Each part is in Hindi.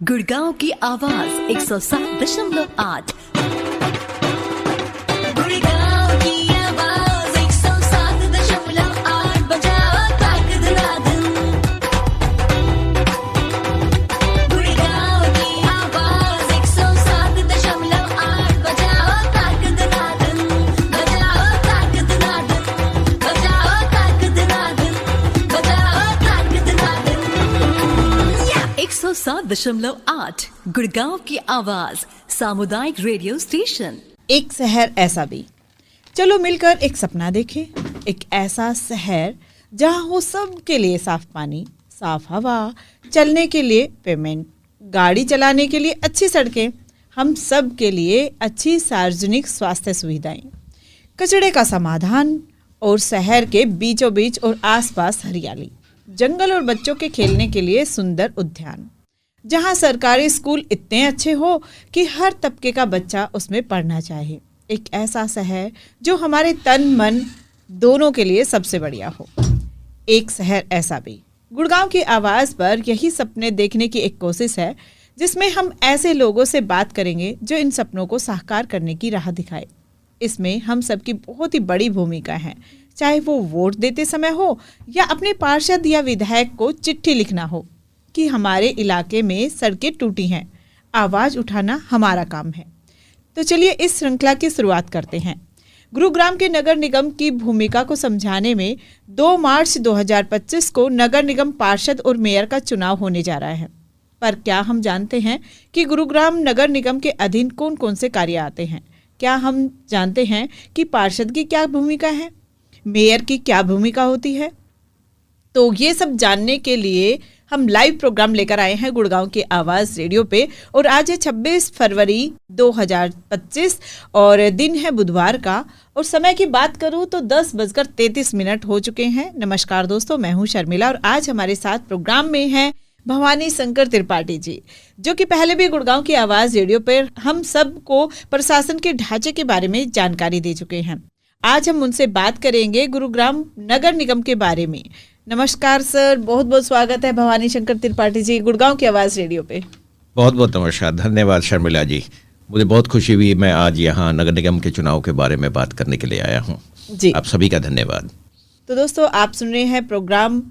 गुड़गांव की आवाज 107.8। गुड़गांव की आवाज 107.8 बजाओ ताक धनाधन। गुड़गांव की आवाज 107.8 बजाओ ताक धनाधन। बजाओ ताक धनाधन। बजाओ ताक धनाधन। बजाओ ताक धनाधन। 107.8 गुड़गांव की आवाज सामुदायिक रेडियो स्टेशन। एक शहर ऐसा भी, चलो मिलकर एक सपना देखें। एक ऐसा शहर जहां हो सबके लिए साफ पानी, साफ हवा, चलने के लिए पेमेंट, गाड़ी चलाने के लिए अच्छी सड़कें, हम सब के लिए अच्छी सार्वजनिक स्वास्थ्य सुविधाएं, कचरे का समाधान और शहर के बीचों बीच और आसपास हरियाली, जंगल और बच्चों के खेलने के लिए सुंदर उद्यान, जहां सरकारी स्कूल इतने अच्छे हो कि हर तबके का बच्चा उसमें पढ़ना चाहे। एक ऐसा शहर जो हमारे तन मन दोनों के लिए सबसे बढ़िया हो। एक शहर ऐसा भी, गुड़गांव की आवाज़ पर यही सपने देखने की एक कोशिश है, जिसमें हम ऐसे लोगों से बात करेंगे जो इन सपनों को साकार करने की राह दिखाए। इसमें हम सबकी बहुत ही बड़ी भूमिका है, चाहे वो वोट देते समय हो या अपने पार्षद या विधायक को चिट्ठी लिखना हो कि हमारे इलाके में सड़कें टूटी हैं। आवाज़ उठाना हमारा काम है। तो चलिए इस श्रृंखला की शुरुआत करते हैं। गुरुग्राम के नगर निगम की भूमिका को समझाने में 2 मार्च 2025 को नगर निगम पार्षद और मेयर का चुनाव होने जा रहा है। पर क्या हम जानते हैं कि गुरुग्राम नगर निगम के अधीन कौन कौन से कार्य आते हैं? क्या हम जानते हैं कि पार्षद की क्या भूमिका है, मेयर की क्या भूमिका होती है? तो ये सब जानने के लिए हम लाइव प्रोग्राम लेकर आए हैं गुड़गांव की आवाज़ रेडियो पे। और आज है 26 फरवरी 2025 और दिन है बुधवार का। और समय की बात करूं तो 10:33 हो चुके हैं। नमस्कार दोस्तों, मैं हूं शर्मिला और आज हमारे साथ प्रोग्राम में हैं भवानी शंकर त्रिपाठी जी, जो कि पहले भी गुड़गांव की आवाज़ रेडियो पर हम सबको प्रशासन के ढांचे के बारे में जानकारी दे चुके हैं। आज हम उनसे बात करेंगे गुरुग्राम नगर निगम के बारे में। नमस्कार सर, बहुत बहुत स्वागत है भवानी शंकर त्रिपाठी जी गुड़गांव की आवाज़ रेडियो पे। बहुत बहुत नमस्कार, धन्यवाद शर्मिला जी। मुझे बहुत खुशी हुई, मैं आज यहाँ नगर निगम के चुनाव के बारे में बात करने के लिए आया हूँ जी। आप सभी का धन्यवाद। तो दोस्तों, आप सुन रहे हैं प्रोग्राम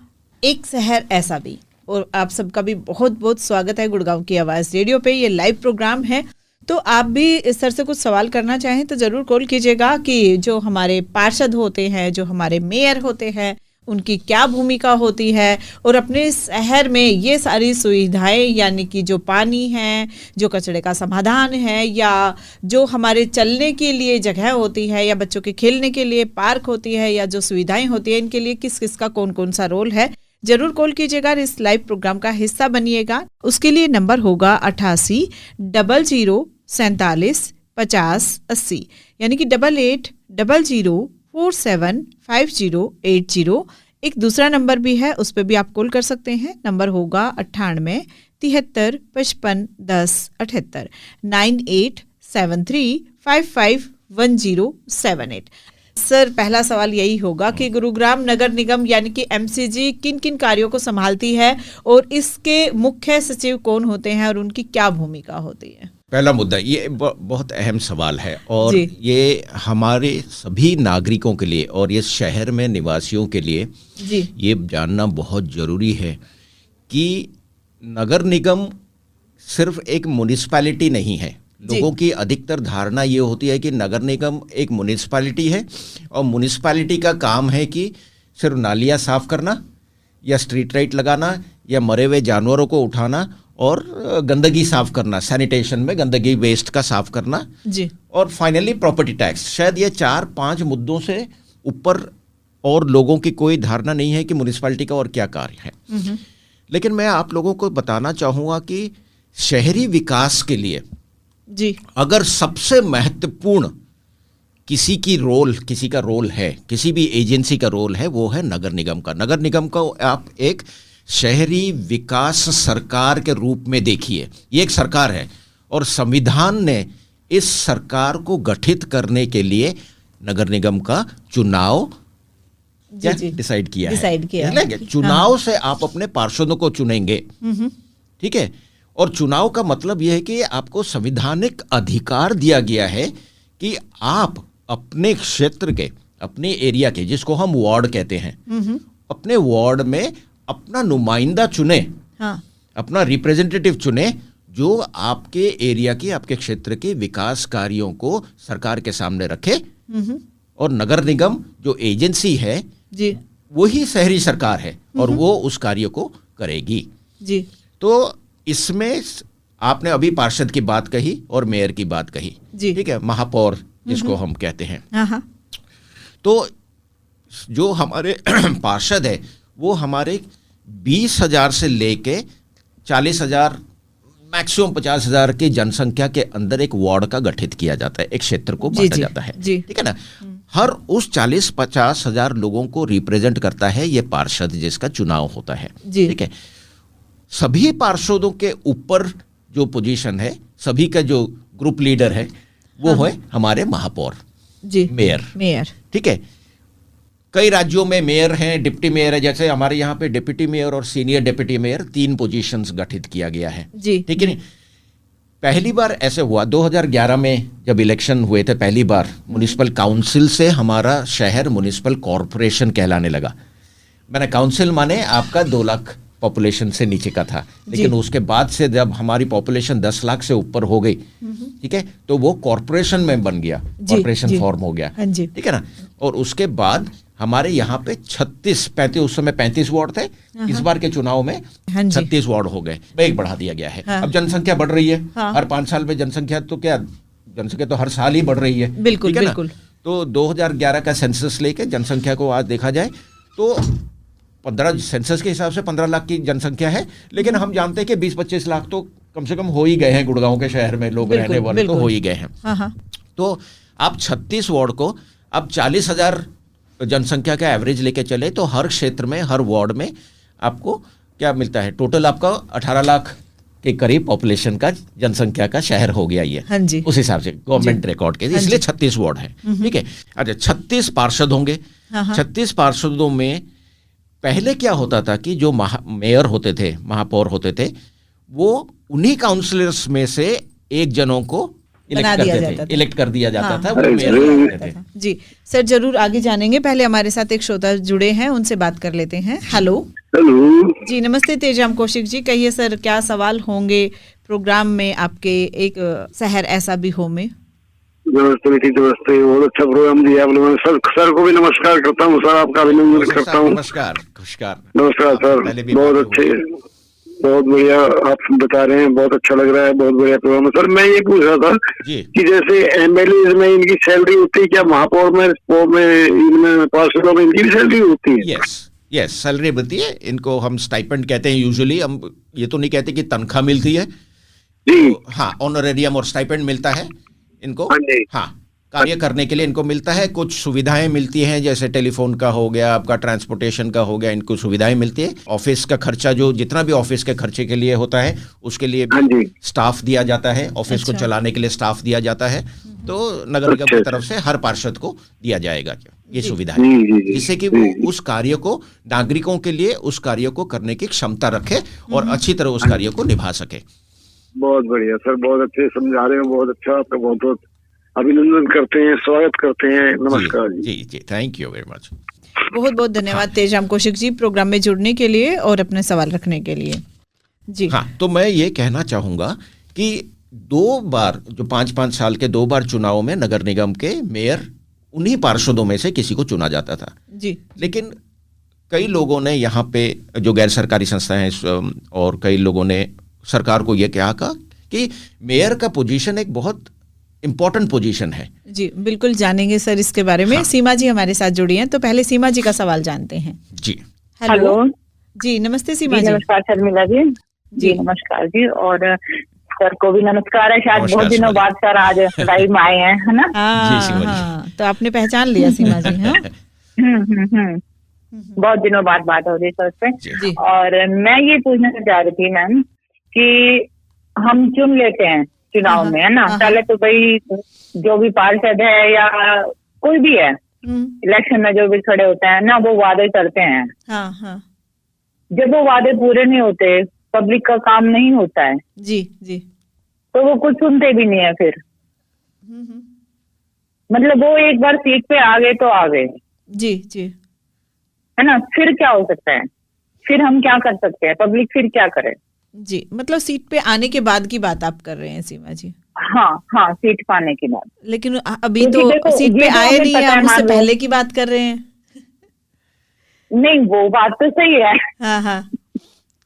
एक शहर ऐसा भी, और आप सबका भी बहुत बहुत स्वागत है गुड़गांव की आवाज़ रेडियो पे। ये लाइव प्रोग्राम है, तो आप भी सर से कुछ सवाल करना चाहें तो ज़रूर कॉल कीजिएगा कि जो हमारे पार्षद होते हैं, जो हमारे मेयर होते हैं, उनकी क्या भूमिका होती है और अपने शहर में ये सारी सुविधाएं, यानी कि जो पानी है, जो कचरे का समाधान है, या जो हमारे चलने के लिए जगह होती है, या बच्चों के खेलने के लिए पार्क होती है, या जो सुविधाएं होती है, इनके लिए किस किस का कौन कौन सा रोल है, जरूर कॉल कीजिएगा। इस लाइव प्रोग्राम का हिस्सा बनिएगा। उसके लिए नंबर होगा 88 00 47 50 80, यानी कि 88 00 47 50 80। एक दूसरा नंबर भी है, उस पर भी आप कॉल कर सकते हैं। नंबर होगा 98 73 55 10 78 9873 55 1078। सर, पहला सवाल यही होगा कि गुरुग्राम नगर निगम यानी कि एमसीजी किन किन कार्यों को संभालती है और इसके मुख्य सचिव कौन होते हैं और उनकी क्या भूमिका होती है? पहला मुद्दा, ये बहुत अहम सवाल है और ये हमारे सभी नागरिकों के लिए और ये शहर में निवासियों के लिए जी ये जानना बहुत ज़रूरी है कि नगर निगम सिर्फ एक म्युनिसिपैलिटी नहीं है। लोगों की अधिकतर धारणा ये होती है कि नगर निगम एक म्युनिसिपैलिटी है और म्युनिसिपैलिटी का काम है कि सिर्फ नालियाँ साफ़ करना या स्ट्रीट लाइट लगाना या मरे हुए जानवरों को उठाना और गंदगी साफ करना, सैनिटेशन में गंदगी वेस्ट का साफ करना जी, और फाइनली प्रॉपर्टी टैक्स। शायद ये 4-5 मुद्दों से ऊपर और लोगों की कोई धारणा नहीं है कि म्युनिसिपैलिटी का और क्या कार्य है। लेकिन मैं आप लोगों को बताना चाहूँगा कि शहरी विकास के लिए जी अगर सबसे महत्वपूर्ण किसी का रोल है, किसी भी एजेंसी का रोल है, वो है नगर निगम का। नगर निगम को आप एक शहरी विकास सरकार के रूप में देखिए। ये एक सरकार है और संविधान ने इस सरकार को गठित करने के लिए नगर निगम का चुनाव डिसाइड किया है। चुनाव से आप अपने पार्षदों को चुनेंगे, ठीक है, और चुनाव का मतलब यह है कि आपको संवैधानिक अधिकार दिया गया है कि आप अपने क्षेत्र के, अपने एरिया के, जिसको हम वार्ड कहते हैं, अपने वार्ड में अपना नुमाइंदा चुने, हाँ, अपना रिप्रेजेंटेटिव चुने, जो आपके एरिया के, आपके क्षेत्र के विकास कार्यों को सरकार के सामने रखे। और नगर निगम जो एजेंसी है जी, वही शहरी सरकार है और वो उस कार्य को करेगी जी। तो इसमें आपने अभी पार्षद की बात कही और मेयर की बात कही, ठीक है, महापौर जिसको हम कहते हैं। हाँ। तो जो हमारे पार्षद है वो हमारे 20,000 से लेके 40,000 मैक्सिमम 50,000 की जनसंख्या के अंदर एक वार्ड का गठित किया जाता है, एक क्षेत्र को बांटा जाता है, ठीक है ना। हर उस 40-50 हजार लोगों को रिप्रेजेंट करता है ये पार्षद जिसका चुनाव होता है, ठीक है। सभी पार्षदों के ऊपर जो पोजीशन है, सभी का जो ग्रुप लीडर है वो है हमारे महापौर जी, मेयर, ठीक है। कई राज्यों में मेयर हैं, डिप्टी मेयर है, जैसे हमारे यहाँ पे डिप्टी मेयर और सीनियर डिप्टी मेयर 3 पोजीशंस गठित किया गया है, ठीक है नहीं। पहली बार ऐसे हुआ 2011 में जब इलेक्शन हुए थे, पहली बार म्युनिसिपल काउंसिल से हमारा शहर म्युनिसिपल कॉरपोरेशन कहलाने लगा। मैंने काउंसिल माने आपका 2 लाख पॉपुलेशन से नीचे का था, लेकिन उसके बाद से जब हमारी पॉपुलेशन 10 लाख से ऊपर हो गई, ठीक है, तो वो कॉरपोरेशन में बन गया, कॉरपोरेशन फॉर्म हो गया, ठीक है ना। और उसके बाद हमारे यहाँ पे 35 उस समय 35 वार्ड थे, इस बार के चुनाव में 36 वार्ड हो गए, एक बढ़ा दिया गया है। अब जनसंख्या बढ़ रही है, हर 5 साल में जनसंख्या तो हर साल ही बढ़ रही है, बिल्कुल, ठीक है ना। तो 2011 का सेंसस लेके जनसंख्या को आज देखा जाए तो 15 सेंसस के हिसाब से 15 लाख की जनसंख्या है, लेकिन हम जानते हैं कि 20-25 लाख तो कम से कम हो ही गए हैं, गुड़गांव के शहर में लोग रहने वाले तो हो ही गए हैं। तो आप 36 वार्ड को अब 40,000 जनसंख्या का एवरेज लेके चले तो हर क्षेत्र में, हर वार्ड में आपको क्या मिलता है, टोटल आपका 18 लाख के करीब पॉपुलेशन का, जनसंख्या का शहर हो गया ये, उस हिसाब से गवर्नमेंट रिकॉर्ड के, इसलिए 36 वार्ड है, ठीक है। अच्छा, 36 पार्षद होंगे। 36 पार्षदों में पहले क्या होता था कि जो मेयर होते थे, महापौर होते थे, वो उन्हीं काउंसिलर्स में से एक जनों को इलेक्ट कर दिया जाता था, वो मेयर होते थे। जी सर, जरूर आगे जानेंगे, पहले हमारे साथ एक श्रोता जुड़े हैं, उनसे बात कर लेते हैं। हेलो जी, नमस्ते तेजाम कौशिक जी, कहिए सर, क्या सवाल होंगे प्रोग्राम में आपके एक शहर ऐसा भी हो में? नमस्ते बेटी, नमस्ते, बहुत अच्छा प्रोग्राम दिया आप लोगों ने। सर को भी नमस्कार करता हूँ, सर आपका अभिनंदन करता हूँ। नमस्कार सर, बहुत अच्छे, बहुत बढ़िया आप बता रहे हैं, बहुत अच्छा लग रहा है, बहुत बढ़िया प्रोग्राम है। सर मैं ये पूछ रहा था कि जैसे एमएलए में इनकी सैलरी होती है, क्या महापौर में, इनमें पार्षदों में इनकी भी सैलरी होती है? यस, सैलरी मिलती है, इनको हम स्टाइपेंड कहते हैं यूजुअली। हम ये तो नहीं कहते कि तनख्वाह मिलती है, हाँ, ऑनरेरियम और स्टाइपेंड मिलता है इनको, हाँ, कार्य करने के लिए इनको मिलता है। कुछ सुविधाएं मिलती हैं, जैसे टेलीफोन का हो गया, आपका ट्रांसपोर्टेशन का हो गया, इनको सुविधाएं मिलती है। ऑफिस का खर्चा, जो जितना भी ऑफिस के खर्चे के लिए होता है, उसके लिए भी स्टाफ दिया जाता है, ऑफिस को चलाने के लिए स्टाफ दिया जाता है। तो नगर निगम की तरफ से हर पार्षद को दिया जाएगा ये सुविधा है, जिससे कि वो उस कार्य को, नागरिकों के लिए उस कार्य को करने की क्षमता रखे और अच्छी तरह उस कार्य को निभा सके। बहुत बढ़िया सर, बहुत अच्छे समझा रहे हो, बहुत अच्छा, आपका बहुत बहुत अभिनंदन करते हैं, स्वागत करते हैं, नमस्कार जी, थैंक यू वेरी मच। बहुत बहुत धन्यवाद तेजाम कौशिक जी, प्रोग्राम में जुड़ने के लिए और अपने सवाल रखने के लिए जी। हाँ, तो मैं ये कहना चाहूंगा कि 2 बार, जो 5-5 साल के 2 बार चुनाव में नगर निगम के मेयर उन्हीं पार्षदों में से किसी को चुना जाता था जी। लेकिन कई लोगों ने यहाँ पे, जो गैर सरकारी संस्थाएं हैं, और कई लोगों ने सरकार को यह कहा कि मेयर का पोजीशन एक बहुत इम्पोर्टेंट पोजीशन है। जी बिल्कुल, जानेंगे सर इसके बारे में। सीमा जी हमारे साथ जुड़ी हैं, तो पहले सीमा जी का सवाल जानते हैं। जी हेलो जी, नमस्ते सीमा जी। नमस्कार शर्मिला जी। जी नमस्कार जी, और सर को भी नमस्कार है। शायद बहुत दिनों बाद सर आज लाइव में आए हैं, है ना? हाँ, तो आपने पहचान लिया सीमा जी? हाँ, बहुत दिनों बाद बात हो रही सर से। और मैं ये पूछना चाह रही थी मैम कि हम चुन लेते हैं चुनाव में, है ना, पहले तो भाई जो भी पार्षद है या कोई भी है, इलेक्शन में जो भी खड़े होते हैं ना, वो वादे करते हैं। जब वो वादे पूरे नहीं होते पब्लिक का काम नहीं होता है। जी जी। तो वो कुछ सुनते भी नहीं है फिर। मतलब वो एक बार सीट पे आ गए तो आ गए। जी जी। है ना, फिर क्या हो सकता है, फिर हम क्या कर सकते हैं, पब्लिक फिर क्या करे। जी, मतलब सीट पे आने के बाद की बात आप कर रहे हैं सीमा जी। हाँ हाँ, सीट पाने के बाद। लेकिन अभी तो सीट पे आए नहीं है, हम उससे पहले की बात कर रहे हैं। नहीं, वो बात तो सही है। हाँ हाँ,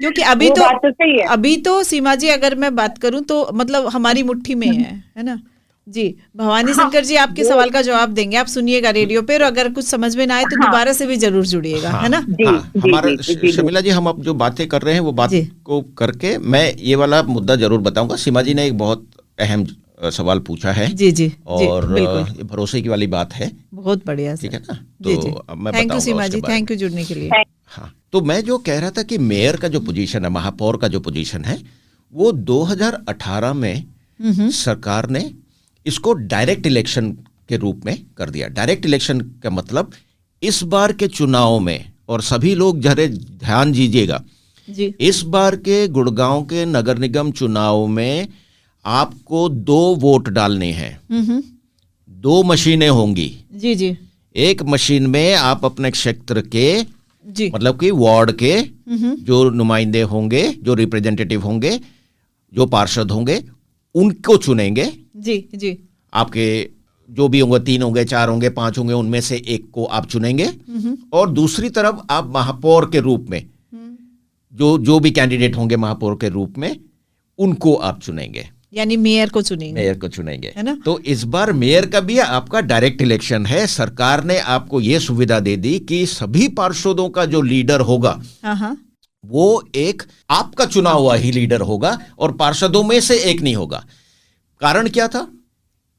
क्योंकि अभी तो बात तो सही है। अभी तो सीमा जी अगर मैं बात करूं तो मतलब हमारी मुट्ठी में है ना। जी, भवानी शंकर जी आपके सवाल का जवाब देंगे, आप सुनिएगा रेडियो पे, और अगर कुछ समझ में ना आए तो दोबारा से भी जरूर जुड़िएगा, है ना। हमारा शर्मिला जी, हम अब जो बातें कर रहे हैं वो बात को करके मैं ये वाला मुद्दा जरूर बताऊंगा। सीमा जी ने एक बहुत अहम सवाल पूछा है। जी जी, और ये भरोसे की वाली बात है। बहुत बढ़िया, ठीक है ना। तो मैं thank you Seema ji, thank you जुड़ने के लिए। हाँ, तो मैं जो कह रहा था कि मेयर का जो पोजीशन है, महापौर का जो पोजीशन है, वो 2018 में सरकार ने इसको डायरेक्ट इलेक्शन के रूप में कर दिया। डायरेक्ट इलेक्शन का मतलब इस बार के चुनाव में, और सभी लोग जरा ध्यान दीजिएगा जी, इस बार के गुड़गांव के नगर निगम चुनाव में आपको 2 वोट डालने हैं। 2 मशीनें होंगी। जी जी। एक मशीन में आप अपने क्षेत्र के जी, मतलब कि वार्ड के जो नुमाइंदे होंगे, जो रिप्रेजेंटेटिव होंगे, जो पार्षद होंगे, उनको चुनेंगे। जी जी। आपके जो भी होंगे, 3 होंगे, 4 होंगे, 5 होंगे, उनमें से एक को आप चुनेंगे। और दूसरी तरफ आप महापौर के रूप में जो भी कैंडिडेट होंगे महापौर के रूप में, उनको आप चुनेंगे, यानी मेयर को चुनेंगे। मेयर को चुनेंगे, है ना। तो इस बार मेयर का भी आपका डायरेक्ट इलेक्शन है। सरकार ने आपको यह सुविधा दे दी कि सभी पार्षदों का जो लीडर होगा, वो एक आपका चुना हुआ ही लीडर होगा और पार्षदों में से एक नहीं होगा। कारण क्या था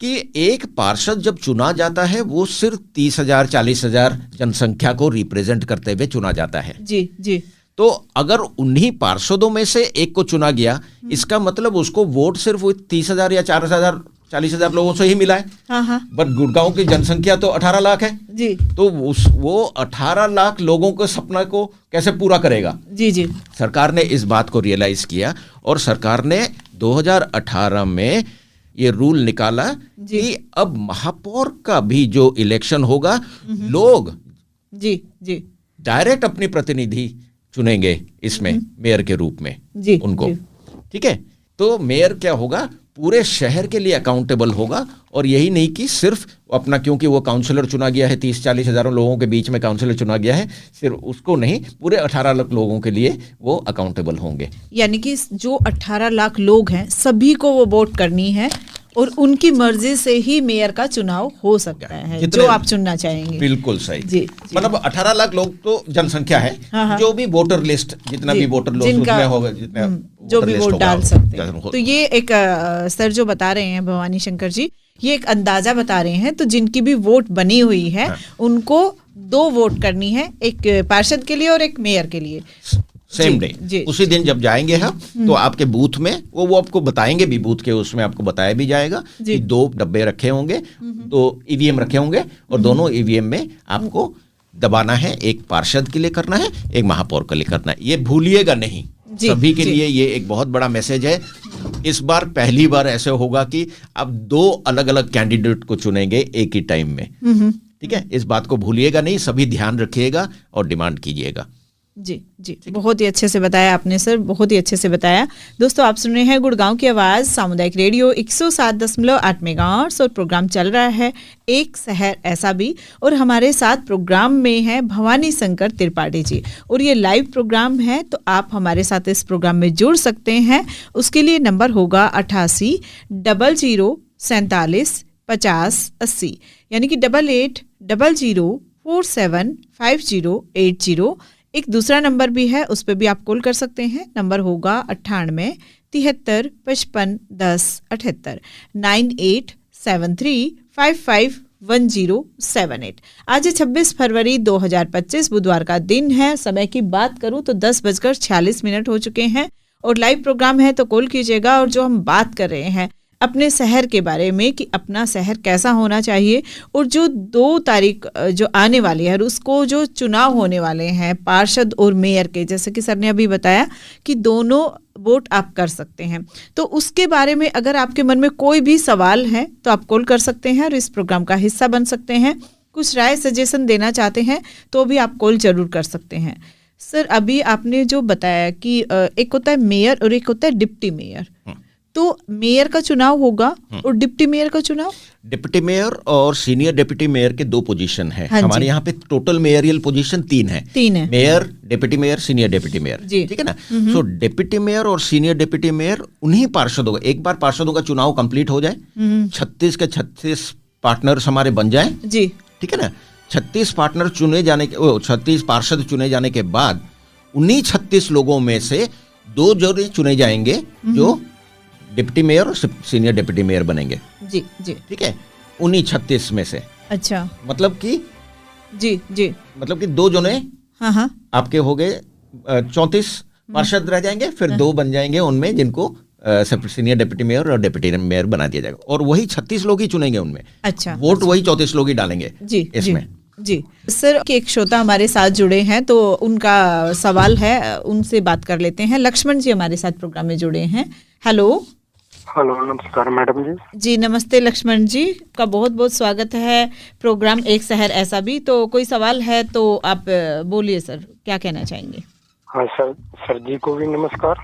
कि एक पार्षद जब चुना जाता है वो सिर्फ 30,000 40,000 जनसंख्या को रिप्रेजेंट करते हुए चुना जाता है। जी जी। तो अगर उन्हीं पार्षदों में से एक को चुना गया, इसका मतलब उसको वोट सिर्फ 30,000 या 40,000 लोगों से ही मिला है। बट गुड़गांव की जनसंख्या तो 18 लाख है जी। तो वो 18 लाख लोगों के सपना को कैसे पूरा करेगा। जी जी। सरकार ने इस बात को रियलाइज किया और सरकार ने 2018 में ये रूल निकाला कि अब महापौर का भी जो इलेक्शन होगा, लोग जी जी डायरेक्ट अपनी प्रतिनिधि चुनेंगे इसमें मेयर के रूप में जी, उनको। ठीक है, तो मेयर क्या होगा, पूरे शहर के लिए अकाउंटेबल होगा। और यही नहीं कि सिर्फ अपना, क्योंकि वो काउंसलर चुना गया है, 30-40 हज़ारों लोगों के बीच में काउंसलर चुना गया है, सिर्फ उसको नहीं, पूरे 18 लाख लोगों के लिए वो अकाउंटेबल होंगे। यानी कि जो 18 लाख लोग हैं सभी को वो वोट करनी है और उनकी मर्जी से ही मेयर का चुनाव हो सकता है, जो आप चुनना चाहेंगे। बिल्कुल सही जी, मतलब 18 लाख लोग तो जनसंख्या है। जो भी वोटर लिस्ट, जितना भी वोटर लोग उसमें होगा, जितना जो भी वोट डाल सकते हैं। तो ये एक सर जो बता रहे हैं भवानी शंकर जी, ये एक अंदाजा बता रहे हैं। तो जिनकी भी वोट बनी हुई है उनको 2 वोट करनी है, एक पार्षद के लिए और एक मेयर के लिए, सेम डे। उसी दिन जब जाएंगे हम तो आपके बूथ में वो आपको बताएंगे भी, बूथ के उसमें आपको बताया भी जाएगा कि 2 डब्बे रखे होंगे, 2 ईवीएम रखे होंगे और दोनों ईवीएम में आपको दबाना है। एक पार्षद के लिए करना है, एक महापौर के लिए करना है। ये भूलिएगा नहीं, सभी के लिए ये एक बहुत बड़ा मैसेज है। इस बार पहली बार ऐसे होगा कि अब 2 अलग अलग कैंडिडेट को चुनेंगे एक ही टाइम में। ठीक है, इस बात को भूलिएगा नहीं, सभी ध्यान रखिएगा और डिमांड कीजिएगा। जी जी, बहुत ही अच्छे से बताया आपने सर, बहुत ही अच्छे से बताया। दोस्तों, आप सुन रहे हैं गुड़गांव की आवाज़ सामुदायिक रेडियो 107.8 मेगाहर्ट्ज़ और प्रोग्राम चल रहा है एक शहर ऐसा भी। और हमारे साथ प्रोग्राम में है भवानी शंकर त्रिपाठी जी और ये लाइव प्रोग्राम है, तो आप हमारे साथ इस प्रोग्राम में जुड़ सकते हैं। उसके लिए नंबर होगा 88 00 47 50 80, यानी कि 88 00 47 5080। एक दूसरा नंबर भी है, उस पर भी आप कॉल कर सकते हैं। नंबर होगा 98 73 55 10 78 9873 55 1078। आज 26 फरवरी 2025 बुधवार का दिन है। समय की बात करूं तो 10:46 हो चुके हैं और लाइव प्रोग्राम है, तो कॉल कीजिएगा। और जो हम बात कर रहे हैं अपने शहर के बारे में कि अपना शहर कैसा होना चाहिए, और जो 2 तारीख जो आने वाली है उसको जो चुनाव होने वाले हैं पार्षद और मेयर के, जैसे कि सर ने अभी बताया कि दोनों वोट आप कर सकते हैं, तो उसके बारे में अगर आपके मन में कोई भी सवाल है तो आप कॉल कर सकते हैं और इस प्रोग्राम का हिस्सा बन सकते हैं। कुछ राय सजेशन देना चाहते हैं तो भी आप कॉल जरूर कर सकते हैं। सर अभी आपने जो बताया कि एक होता है मेयर और एक होता है डिप्टी मेयर, तो मेयर का चुनाव होगा और डिप्टी मेयर का चुनाव? डिप्टी मेयर और सीनियर डिप्टी मेयर के 2 पोजीशन है। हाँ हमारे यहाँ पे टोटल मेयरियल पोजीशन 3 है। Mayor, deputy mayor, senior deputy mayor, ठीक है ना। सो डिप्टी मेयर और सीनियर डिप्टी मेयर उन्हीं पार्षदों का, एक बार पार्षदों का चुनाव कंप्लीट हो जाए, 36 के 36 पार्टनर्स हमारे बन जाए जी, ठीक है ना। 36 पार्टनर चुने जाने के 36 पार्षद चुने जाने के बाद उन्हीं 36 लोगों में से 2 जोड़े चुने जाएंगे जो डिप्टी मेयर और सीनियर डिप्टी मेयर बनेंगे जी जी, ठीक है, उन्हीं 36 में से। अच्छा, मतलब कि जी जी, मतलब कि 2 जोने हाँ आपके हो गए 34 पार्षद रह जाएंगे, फिर 2 बन जाएंगे उनमें जिनको सीनियर डिप्टी मेयर और डिप्टी मेयर बना दिया जाएगा, और वही 36 लोग ही चुनेंगे उनमें। अच्छा, वोट वही 34 लोग ही डालेंगे जी इसमें जी। सर एक श्रोता हमारे साथ जुड़े हैं तो उनका सवाल है, उनसे बात कर लेते हैं। लक्ष्मण जी हमारे साथ प्रोग्राम में जुड़े हैं। हेलो हेलो, नमस्कार मैडम जी। जी नमस्ते लक्ष्मण जी, का बहुत बहुत स्वागत है प्रोग्राम एक शहर ऐसा भी। तो कोई सवाल है तो आप बोलिए सर, क्या कहना चाहेंगे? हाँ सर जी को भी नमस्कार।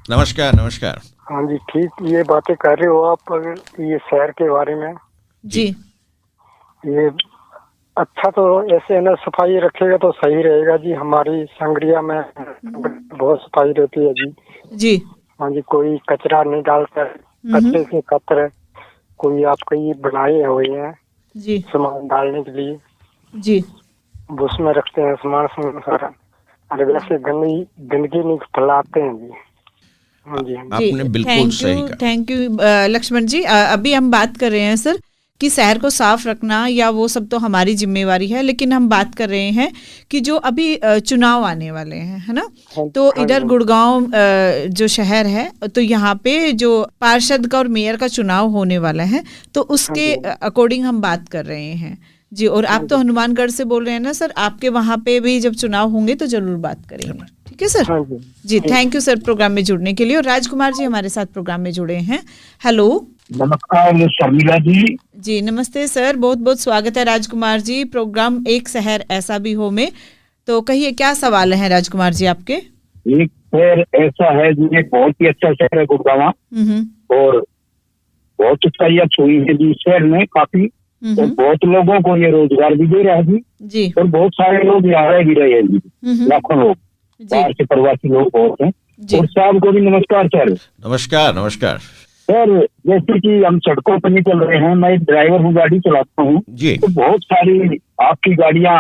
नमस्कार नमस्कार। हाँ जी, ठीक, ये बातें कर रहे हो आप अगर ये शहर के बारे में जी, ये अच्छा तो ऐसे है ना, सफाई रखेगा तो सही रहेगा जी। हमारी संगरिया में बहुत सफाई रहती है जी जी। हाँ जी, कोई कचरा नहीं डालता, कचरे से कतर कोई आपके ये बनाए हुए हैं जी सामान डालने के लिए जी, उसमें रखते हैं सामान सारा, और वैसे गंदगी नहीं फैलाते हैं जी। हाँ जी, आपने बिल्कुल सही कहा। थैंक यू लक्ष्मण जी। अभी हम बात कर रहे हैं सर कि शहर को साफ रखना या वो सब तो हमारी जिम्मेवारी है, लेकिन हम बात कर रहे हैं कि जो अभी चुनाव आने वाले हैं, है ना। तो इधर गुड़गांव जो शहर है तो यहाँ पे जो पार्षद का और मेयर का चुनाव होने वाला है, तो उसके अकॉर्डिंग हम बात कर रहे हैं जी। और आप तो हनुमानगढ़ से बोल रहे हैं ना सर, आपके वहाँ पे भी जब चुनाव होंगे तो जरूर बात करेंगे, ठीक है sir ji. Thank you sir programme में जुड़ने के लिए। और राजकुमार जी हमारे साथ प्रोग्राम में जुड़े हैं। हेलो नमस्कार शर्मिला जी। जी नमस्ते सर, बहुत बहुत स्वागत है राजकुमार जी प्रोग्राम एक शहर ऐसा भी हो में। तो कहिए क्या सवाल है राजकुमार जी आपके? एक शहर ऐसा है जिन्हें बहुत ही अच्छा शहर है गुड़गांव, और बहुत अच्छाइयाँ छुई है जी शहर में काफी, और बहुत लोगों को ये रोजगार भी दे रहा है जी, और बहुत सारे लोग यहाँ रह भी रहे हैं जी, लाखों लोग बाहर से प्रवासी लोग बहुत हैं। और साहब को भी नमस्कार सर। नमस्कार नमस्कार सर। जैसे कि हम सड़कों पर निकल रहे हैं, मैं ड्राइवर हूँ, गाड़ी चलाता हूँ, तो बहुत सारी आपकी गाड़ियाँ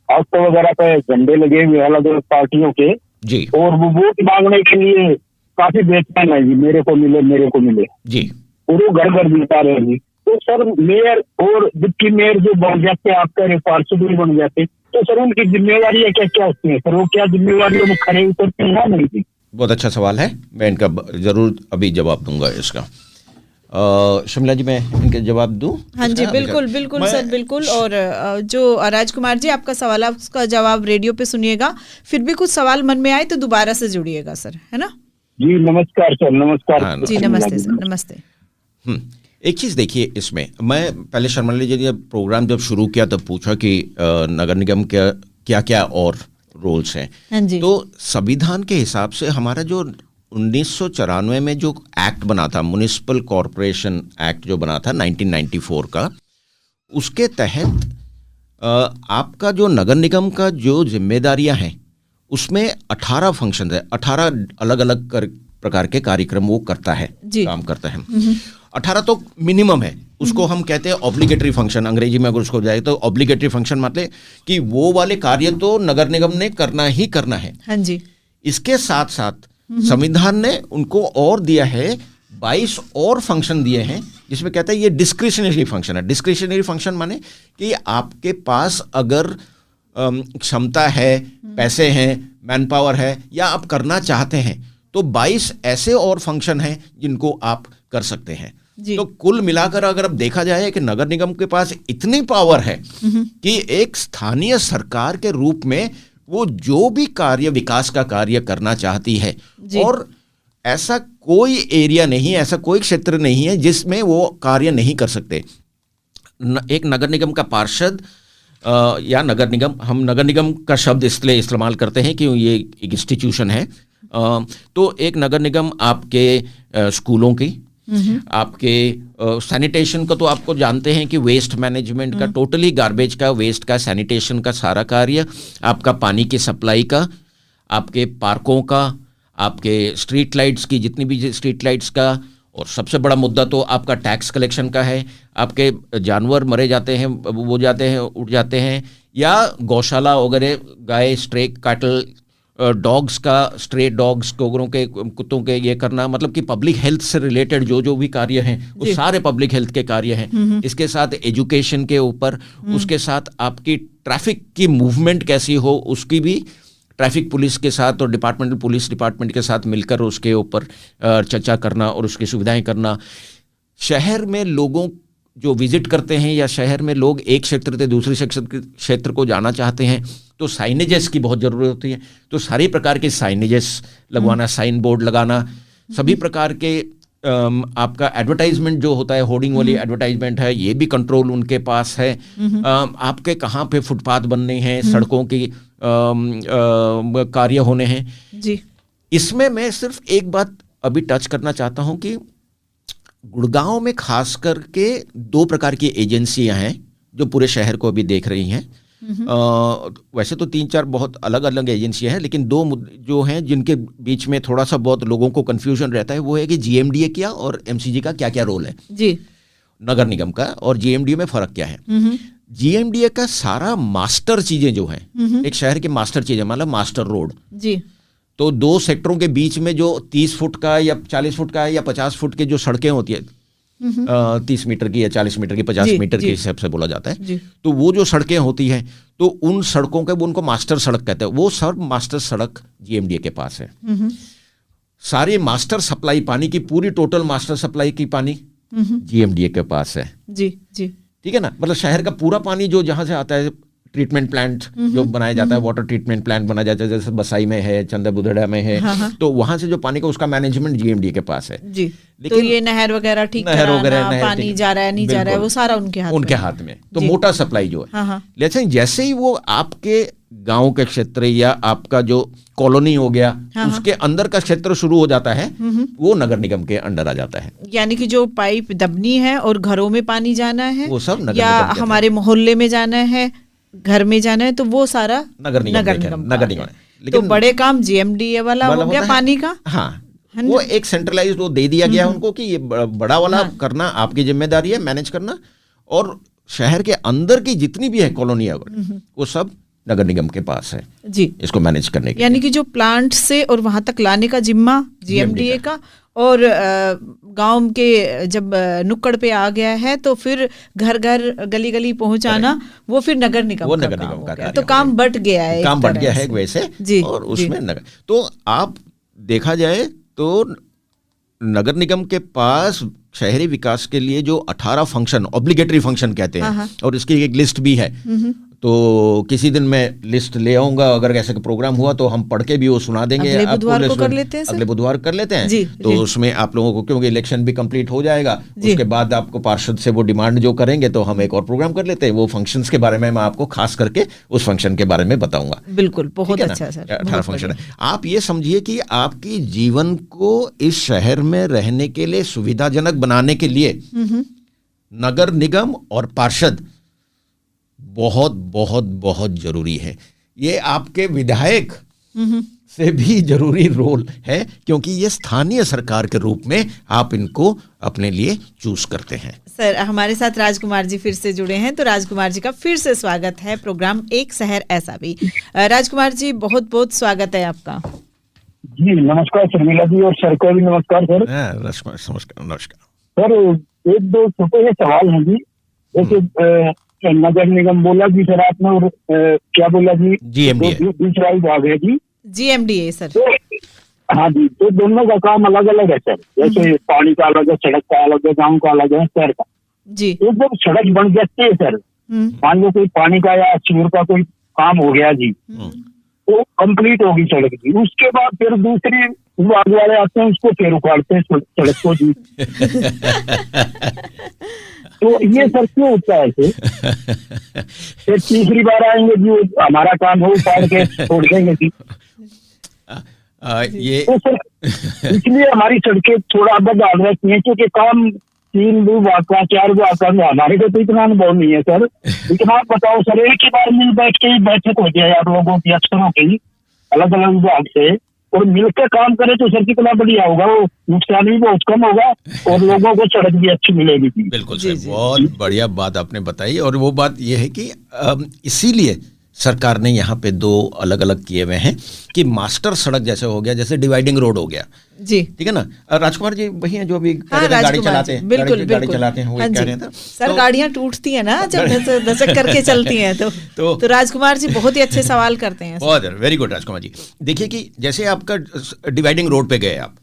ऑटो वगैरह पे झंडे लगे हुए अलग अलग पार्टियों के जी, और वो वोट मांगने के लिए काफी बेचैन है जी, मेरे को मिले जी, और वो घर घर मिलता रहे जी। तो सर मेयर और डिप्टी मेयर जो बन जाते आपका पार्षद भी बन जाते, तो सर उनकी जिम्मेवारी क्या क्या होती है सर, वो क्या जिम्मेवारियों में खड़े उतरते हैं नहीं जी? बहुत अच्छा सवाल है, मैं इनका जरूर अभी जवाब दूंगा इसका। शिमला जी मैं इनके जवाब दूं? हाँ जी बिल्कुल बिल्कुल सर बिल्कुल। और जो राजकुमार जी आपका सवाल है उसका जवाब रेडियो पे सुनिएगा, फिर भी कुछ सवाल मन में आए तो दोबारा से जुड़िएगा सर, है ना जी। नमस्कार सर। नमस्कार जी नमस्ते सर, नमस्ते। एक चीज़ देखिए, इसमें मैं पहले शर्मा जी ने प्रोग्राम जब शुरू किया तब पूछा कि नगर निगम क्या क्या और रोल्स हैं। हाँ जी। तो संविधान के हिसाब से हमारा जो 1994 में जो एक्ट बना था, म्युनिसिपल कॉरपोरेशन एक्ट जो बना था 1994 का, उसके तहत आपका जो नगर निगम का जो जिम्मेदारियां हैं उसमें 18 फंक्शन है, 18 अलग अलग प्रकार के कार्यक्रम वो करता है, काम करता है। 18 तो मिनिमम है, उसको हम कहते हैं ऑब्लिगेटरी फंक्शन, अंग्रेजी में अगर उसको जाए तो ऑब्लिगेटरी फंक्शन मतलब कि वो वाले कार्य तो नगर निगम ने करना ही करना है। हाँ जी। इसके साथ साथ संविधान ने उनको और दिया है 22 और फंक्शन दिए हैं, जिसमें कहता है ये डिस्क्रिशनरी फंक्शन है। डिस्क्रिशनरी फंक्शन माने कि आपके पास अगर क्षमता है, पैसे हैं, मैन पावर है, या आप करना चाहते हैं तो 22 ऐसे और फंक्शन हैं जिनको आप कर सकते हैं। तो कुल मिलाकर अगर अब देखा जाए कि नगर निगम के पास इतनी पावर है कि एक स्थानीय सरकार के रूप में वो जो भी कार्य, विकास का कार्य करना चाहती है, और ऐसा कोई एरिया नहीं, ऐसा कोई क्षेत्र नहीं है जिसमें वो कार्य नहीं कर सकते। एक नगर निगम का पार्षद या नगर निगम, हम नगर निगम का शब्द इसलिए इस्तेमाल करते हैं कि ये एक इंस्टीट्यूशन है, तो एक नगर निगम आपके स्कूलों की, आपके सैनिटेशन का, तो आपको जानते हैं कि वेस्ट मैनेजमेंट का, टोटली गार्बेज का, वेस्ट का, सैनिटेशन का सारा कार्य, आपका पानी की सप्लाई का, आपके पार्कों का, आपके स्ट्रीट लाइट्स की, जितनी भी स्ट्रीट लाइट्स का, और सबसे बड़ा मुद्दा तो आपका टैक्स कलेक्शन का है। आपके जानवर मरे जाते हैं, वो जाते हैं, उठ जाते हैं, या गौशाला वगैरह, गाय, स्ट्रे कैटल, डॉग्स का, स्ट्रे डॉग्स, कुकुरों के, कुत्तों के ये करना, मतलब कि पब्लिक हेल्थ से रिलेटेड जो भी कार्य हैं वो सारे पब्लिक हेल्थ के कार्य हैं। इसके साथ एजुकेशन के ऊपर, उसके साथ आपकी ट्रैफिक की मूवमेंट कैसी हो उसकी भी ट्रैफिक पुलिस के साथ और पुलिस डिपार्टमेंट के साथ मिलकर उसके ऊपर चर्चा करना और उसकी सुविधाएं करना। शहर में लोगों जो विजिट करते हैं या शहर में लोग एक क्षेत्र से दूसरे क्षेत्र को जाना चाहते हैं तो साइनेजेस की बहुत ज़रूरत होती है। तो सारी प्रकार के साइनेजेस लगवाना, साइन बोर्ड लगाना, सभी प्रकार के आपका एडवर्टाइजमेंट जो होता है, होर्डिंग वाली एडवर्टाइजमेंट है, ये भी कंट्रोल उनके पास है। आपके कहाँ पे फुटपाथ बनने हैं, सड़कों की कार्य होने हैं जी। इसमें मैं सिर्फ एक बात अभी टच करना चाहता हूं कि गुड़गांव में खास करके 2 प्रकार की एजेंसियां हैं जो पूरे शहर को अभी देख रही हैं। वैसे तो 3-4 बहुत अलग अलग एजेंसियां हैं, लेकिन 2 जो हैं जिनके बीच में थोड़ा सा बहुत लोगों को कंफ्यूजन रहता है, वो है कि जीएमडीए क्या और एमसीजी का क्या क्या रोल है जी, नगर निगम का, और जीएमडीए में फर्क क्या है। जीएमडीए का सारा मास्टर चीजें जो हैं, एक शहर की मास्टर चीजें, मतलब मास्टर रोड जी, तो 2 सेक्टरों के बीच में जो 30 फुट का या 40 फुट का या 50 फुट के जो सड़कें होती है, 30 मीटर की या 40 मीटर की, 50 मीटर के हिसाब से बोला जाता है, तो वो जो सड़कें होती हैं, तो उन सड़कों के उनको मास्टर सड़क कहते हैं। वो सब मास्टर सड़क जीएमडीए के पास है। सारी मास्टर सप्लाई पानी की, पूरी टोटल मास्टर सप्लाई की पानी जीएमडीए के पास है जी जी, ठीक है ना। मतलब शहर का पूरा पानी जो जहां से आता है, ट्रीटमेंट प्लांट जो बनाया जाता है, वाटर ट्रीटमेंट प्लांट बनाया जाता है, जैसे बसाई में है, चंद्रबुधड़ा में है, तो वहां से जो पानी का उसका मैनेजमेंट जीएमडीए के पास है जी। लेकिन तो ये नहर वगैरह ठीक कराना, पानी जा रहा है नहीं जा रहा है, वो सारा उनके हाथ में। तो मोटा सप्लाई जो है, लेकिन जैसे ही वो आपके गांव के क्षेत्र या आपका जो कॉलोनी हो गया, उसके अंदर का क्षेत्र शुरू हो जाता है, वो नगर निगम के अंडर आ जाता है। यानी कि जो पाइप दबनी है और घरों में पानी जाना है, वो सब नगर या हमारे मोहल्ले में जाना है, घर में जाना है, तो वो सारा नगर निगम। तो बड़े काम जीएमडीए वाला हो गया पानी का। हाँ, वो एक सेंट्रलाइज्ड वो दे दिया गया उनको कि ये बड़ा वाला करना आपकी जिम्मेदारी है, मैनेज करना, और शहर के अंदर की जितनी भी है कॉलोनियां, वो सब नगर निगम के पास है जी, इसको मैनेज करने के। यानी कि जो प्लांट से और वहां तक लाने का जिम्मा जीएमडीए का, और गांव के जब नुक्कड़ पे आ गया है तो फिर घर घर गली गली पहुंचाना वो फिर नगर निगम का तो काम बट गया है, काम बट गया है वैसे जी, और उसमें नगर। तो आप देखा जाए तो नगर निगम के पास शहरी विकास के लिए जो 18 फंक्शन, ऑब्लिगेटरी फंक्शन कहते हैं, और इसकी एक लिस्ट भी है, तो किसी दिन मैं लिस्ट ले आऊंगा, अगर ऐसा प्रोग्राम हुआ तो हम पढ़ के भी वो सुना देंगे। अगले बुधवार को कर लेते हैं, अगले बुधवार कर लेते हैं जी, तो जी। उसमें आप लोगों को, क्योंकि इलेक्शन भी कंप्लीट हो जाएगा, उसके बाद आपको पार्षद से वो डिमांड जो करेंगे तो हम एक और प्रोग्राम कर लेते हैं। वो फंक्शंस के बारे में मैं आपको खास करके उस फंक्शन के बारे में बताऊंगा। बिल्कुल, बहुत अच्छा सर, 18 फंक्शन है। आप ये समझिए कि आपकी जीवन को इस शहर में रहने के लिए सुविधाजनक बनाने के लिए नगर निगम और पार्षद बहुत बहुत बहुत जरूरी है। ये आपके विधायक से भी जरूरी रोल है, क्योंकि ये स्थानीय सरकार के रूप में आप इनको अपने लिए चूज करते हैं। सर, हमारे साथ राजकुमार जी फिर से जुड़े हैं, तो राजकुमार जी का फिर से स्वागत है प्रोग्राम एक शहर ऐसा भी। राजकुमार जी, बहुत बहुत स्वागत है आपका। जी नमस्कार शर्मिला जी, और सर को भी नमस्कार सर। नमस्कार सर, 1-2 छोटे से सवाल हैं जी। जैसे नगर निगम बोला जी सर आपने, और क्या बोला जी, जीएमडीए दूसरा विभाग है जी, जीएमडीए सर। तो हाँ जी, तो दोनों का काम अलग अलग है सर। जैसे पानी का अलग है, सड़क का अलग है, गाँव का अलग है, शहर का जी। तो जब सड़क बन जाती है सर, मान लो कोई पानी का या सीवर का कोई काम हो गया जी, तो कंप्लीट होगी सड़क जी, उसके बाद फिर दूसरी विभाग वाले आते हैं, उसको फिर उखाड़ते हैं सड़क को जी। तो ये सर क्यों होता है ऐसे? फिर तीसरी बार आएंगे जी, हमारा काम हो उखाड़ के छोड़ देंगे जी। ये तो सर इसलिए हमारी सड़कें थोड़ा बदल रहती हैं, क्योंकि काम 3 विभाग का 4 विभाग का, हमारे को तो इतना अनुभव नहीं है सर। इतना आप बताओ सर, एक ही बार मिल बैठ के ही बैठक होती है आप लोगों की, अफसरों की, अलग अलग विभाग से, और मिलकर काम करे तो सर कितना बढ़िया होगा, वो नुकसान भी बहुत कम होगा और लोगों को सड़क भी अच्छी मिलेगी। बिल्कुल सर, बहुत बढ़िया बात आपने बताई। और वो बात ये है कि इसीलिए सरकार ने यहाँ पे 2 अलग अलग किए हुए हैं कि मास्टर सड़क जैसे हो गया, जैसे डिवाइडिंग रोड हो गया जी, ठीक है ना। राजकुमार जी वही हैं जो अभी गाड़ी चलाते हैं, गाड़ी चलाते हैं, वो कह रहे थे सर, गाड़ियाँ टूटती है ना जब धसक करके चलती हैं, तो राजकुमार जी बहुत ही अच्छे सवाल करते हैं। बहुत वेरी गुड राजकुमार जी। देखिए कि जैसे आपका डिवाइडिंग रोड पे गए आप,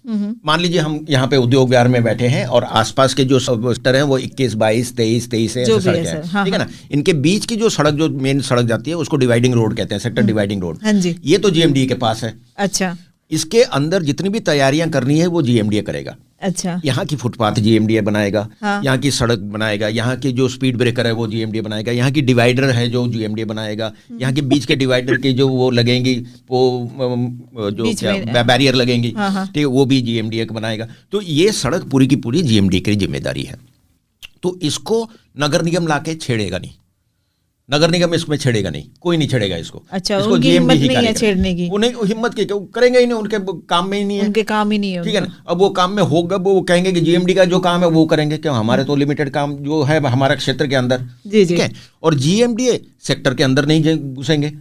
मान लीजिए हम यहाँ पे उद्योग विहार में बैठे हैं और आसपास के जो सेक्टर हैं वो 21, 22, 23 है, ठीक है ना। इनके बीच की जो सड़क, जो मेन सड़क जाती है, उसको डिवाइडिंग रोड कहते हैं, सेक्टर डिवाइडिंग रोड। ये तो जीएमडी के पास है। अच्छा। इसके अंदर जितनी भी तैयारियां करनी है वो जीएमडीए करेगा। अच्छा। यहाँ की फुटपाथ जीएमडीए बनाएगा, हाँ। यहाँ की सड़क बनाएगा, यहाँ की जो स्पीड ब्रेकर है वो जीएमडीए बनाएगा, यहाँ की डिवाइडर है जो जीएमडीए बनाएगा, यहाँ के बीच के डिवाइडर के जो वो लगेंगी, वो जो क्या बैरियर लगेंगी, ठीक है, वो भी जीएमडीए बनाएगा। तो ये सड़क पूरी की पूरी जीएमडीए की जिम्मेदारी है। तो इसको नगर निगम लाके छेड़ेगा नहीं, नगर निगम इसमें छेड़ेगा नहीं, कोई नहीं छेड़ेगा इसको। अच्छा, इसको उनकी हिम्मत नहीं है छेड़ने की। उन्हें हिम्मत की क्यों करेंगे ही नहीं, उनके काम में ही नहीं है, उनके काम ही नहीं है, ठीक है ना। अब वो काम में होगा, वो कहेंगे कि जीएमडी का जो काम है वो करेंगे, क्यों, हमारे तो लिमिटेड काम जो है हमारा क्षेत्र के अंदर, ठीक है। और जीएमडीए सेक्टर के अंदर नहीं घुसेंगे,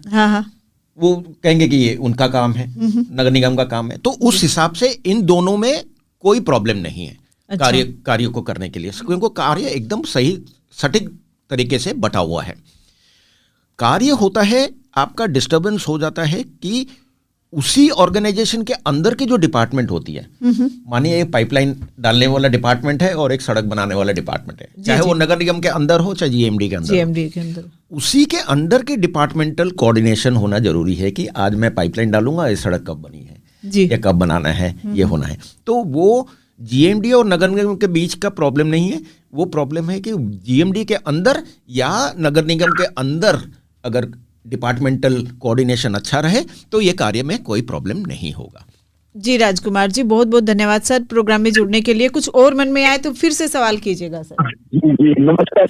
वो कहेंगे कि ये उनका काम है, नगर निगम का काम है। तो उस हिसाब से इन दोनों में कोई प्रॉब्लम नहीं है कार्य को करने के लिए, क्योंकि कार्य एकदम सही सटीक तरीके से बटा हुआ है। कार्य होता है आपका डिस्टरबेंस हो जाता है कि उसी ऑर्गेनाइजेशन के अंदर की जो डिपार्टमेंट होती है, मानिए एक पाइपलाइन डालने वाला डिपार्टमेंट है और एक सड़क बनाने वाला डिपार्टमेंट है, चाहे वो नगर निगम के अंदर हो चाहे जीएमडी के अंदर, उसी के अंदर के डिपार्टमेंटल कोऑर्डिनेशन होना जरूरी है कि आज मैं पाइपलाइन डालूंगा, ये सड़क कब बनी है, ये कब बनाना है, ये होना है। तो वो जीएमडी और नगर निगम के बीच का प्रॉब्लम नहीं है, वो प्रॉब्लम है कि जीएमडी के अंदर या नगर निगम के अंदर अगर डिपार्टमेंटल कोऑर्डिनेशन अच्छा रहे तो ये कार्य में कोई प्रॉब्लम नहीं होगा। जी राजकुमार जी, बहुत बहुत धन्यवाद सर प्रोग्राम में जुड़ने के लिए। कुछ और मन में आए तो फिर से सवाल कीजिएगा सर। जी नमस्कार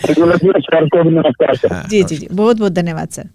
सर। जी जी जी, बहुत बहुत धन्यवाद सर।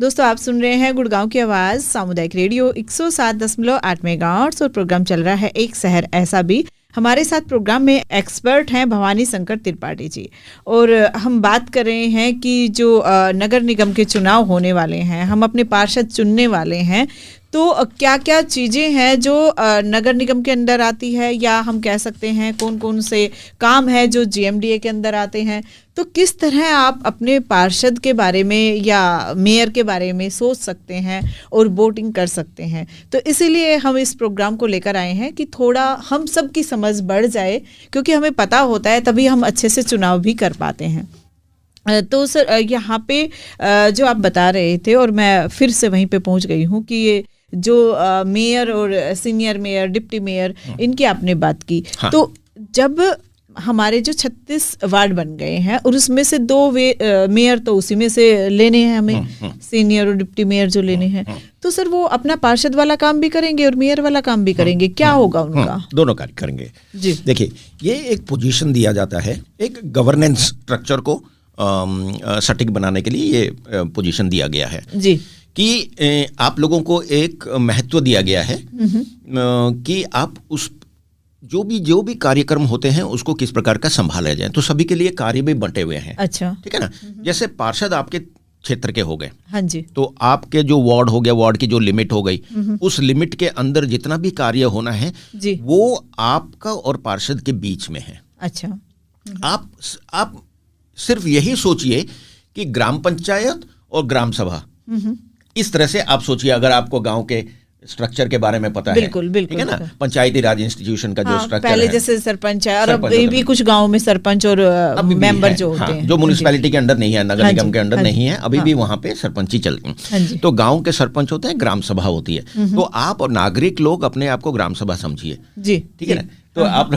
दोस्तों, आप सुन रहे हैं गुड़गांव की आवाज सामुदायिक रेडियो 107.8 मेगाहर्ट्ज और प्रोग्राम चल रहा है एक शहर ऐसा भी। हमारे साथ प्रोग्राम में एक्सपर्ट हैं भवानी शंकर त्रिपाठी जी, और हम बात कर रहे हैं कि जो नगर निगम के चुनाव होने वाले हैं, हम अपने पार्षद चुनने वाले हैं, तो क्या क्या चीज़ें हैं जो नगर निगम के अंदर आती है, या हम कह सकते हैं कौन कौन से काम है जो जीएमडीए के अंदर आते हैं। तो किस तरह आप अपने पार्षद के बारे में या मेयर के बारे में सोच सकते हैं और वोटिंग कर सकते हैं। तो इसीलिए हम इस प्रोग्राम को लेकर आए हैं कि थोड़ा हम सब की समझ बढ़ जाए, क्योंकि हमें पता होता है तभी हम अच्छे से चुनाव भी कर पाते हैं। तो सर, यहाँ पे जो आप बता रहे थे और मैं फिर से वहीं पे पहुँच गई हूँ कि ये जो मेयर और सीनियर मेयर, डिप्टी मेयर, इनकी आपने बात की। हाँ। तो जब हमारे जो 36 वार्ड बन गए हैं और उसमें से 2 मेयर तो उसी में से लेने हैं हमें, सीनियर और डिप्टी मेयर जो लेने हैं, तो सर वो अपना पार्षद वाला काम भी करेंगे और मेयर वाला काम भी करेंगे, क्या होगा उनका? दोनों कार्य करेंगे जी। देखिए, ये एक पोजीशन दिया जाता है, एक गवर्नेंस स्ट्रक्चर को सटीक बनाने के लिए ये पोजीशन दिया गया है जी, कि आप लोगों को एक महत्व दिया गया है कि आप उस जो भी कार्यक्रम होते हैं उसको किस प्रकार का संभाला जाए। तो सभी के लिए कार्य भी बंटे हुए हैं। अच्छा, ठीक है ना। जैसे पार्षद आपके क्षेत्र के हो गए, हाँ जी, तो आपके जो वार्ड हो गया, वार्ड की जो लिमिट हो गई, उस लिमिट के अंदर जितना भी कार्य होना है जी, वो आपका और पार्षद के बीच में है। अच्छा, आप सिर्फ यही सोचिए कि ग्राम पंचायत और ग्राम सभा, इस तरह से आप सोचिए। अगर आपको गांव के स्ट्रक्चर के बारे में पता बिल्कुल, है, बिल्कुल, ठीक है ना, पंचायती राज इंस्टीट्यूशन का जो स्ट्रक्चर पहले है, जैसे सरपंच है और अब भी कुछ गाँव में सरपंच और मेंबर जो होते हैं, जो म्यूनिसिपैलिटी के अंडर नहीं है, नगर निगम के अंडर नहीं है, अभी भी वहाँ पे सरपंची चलती है। तो गाँव के सरपंच होते हैं, ग्राम सभा होती है। तो आप और नागरिक लोग अपने आप को ग्राम सभा समझिए, ठीक है ना, तो आप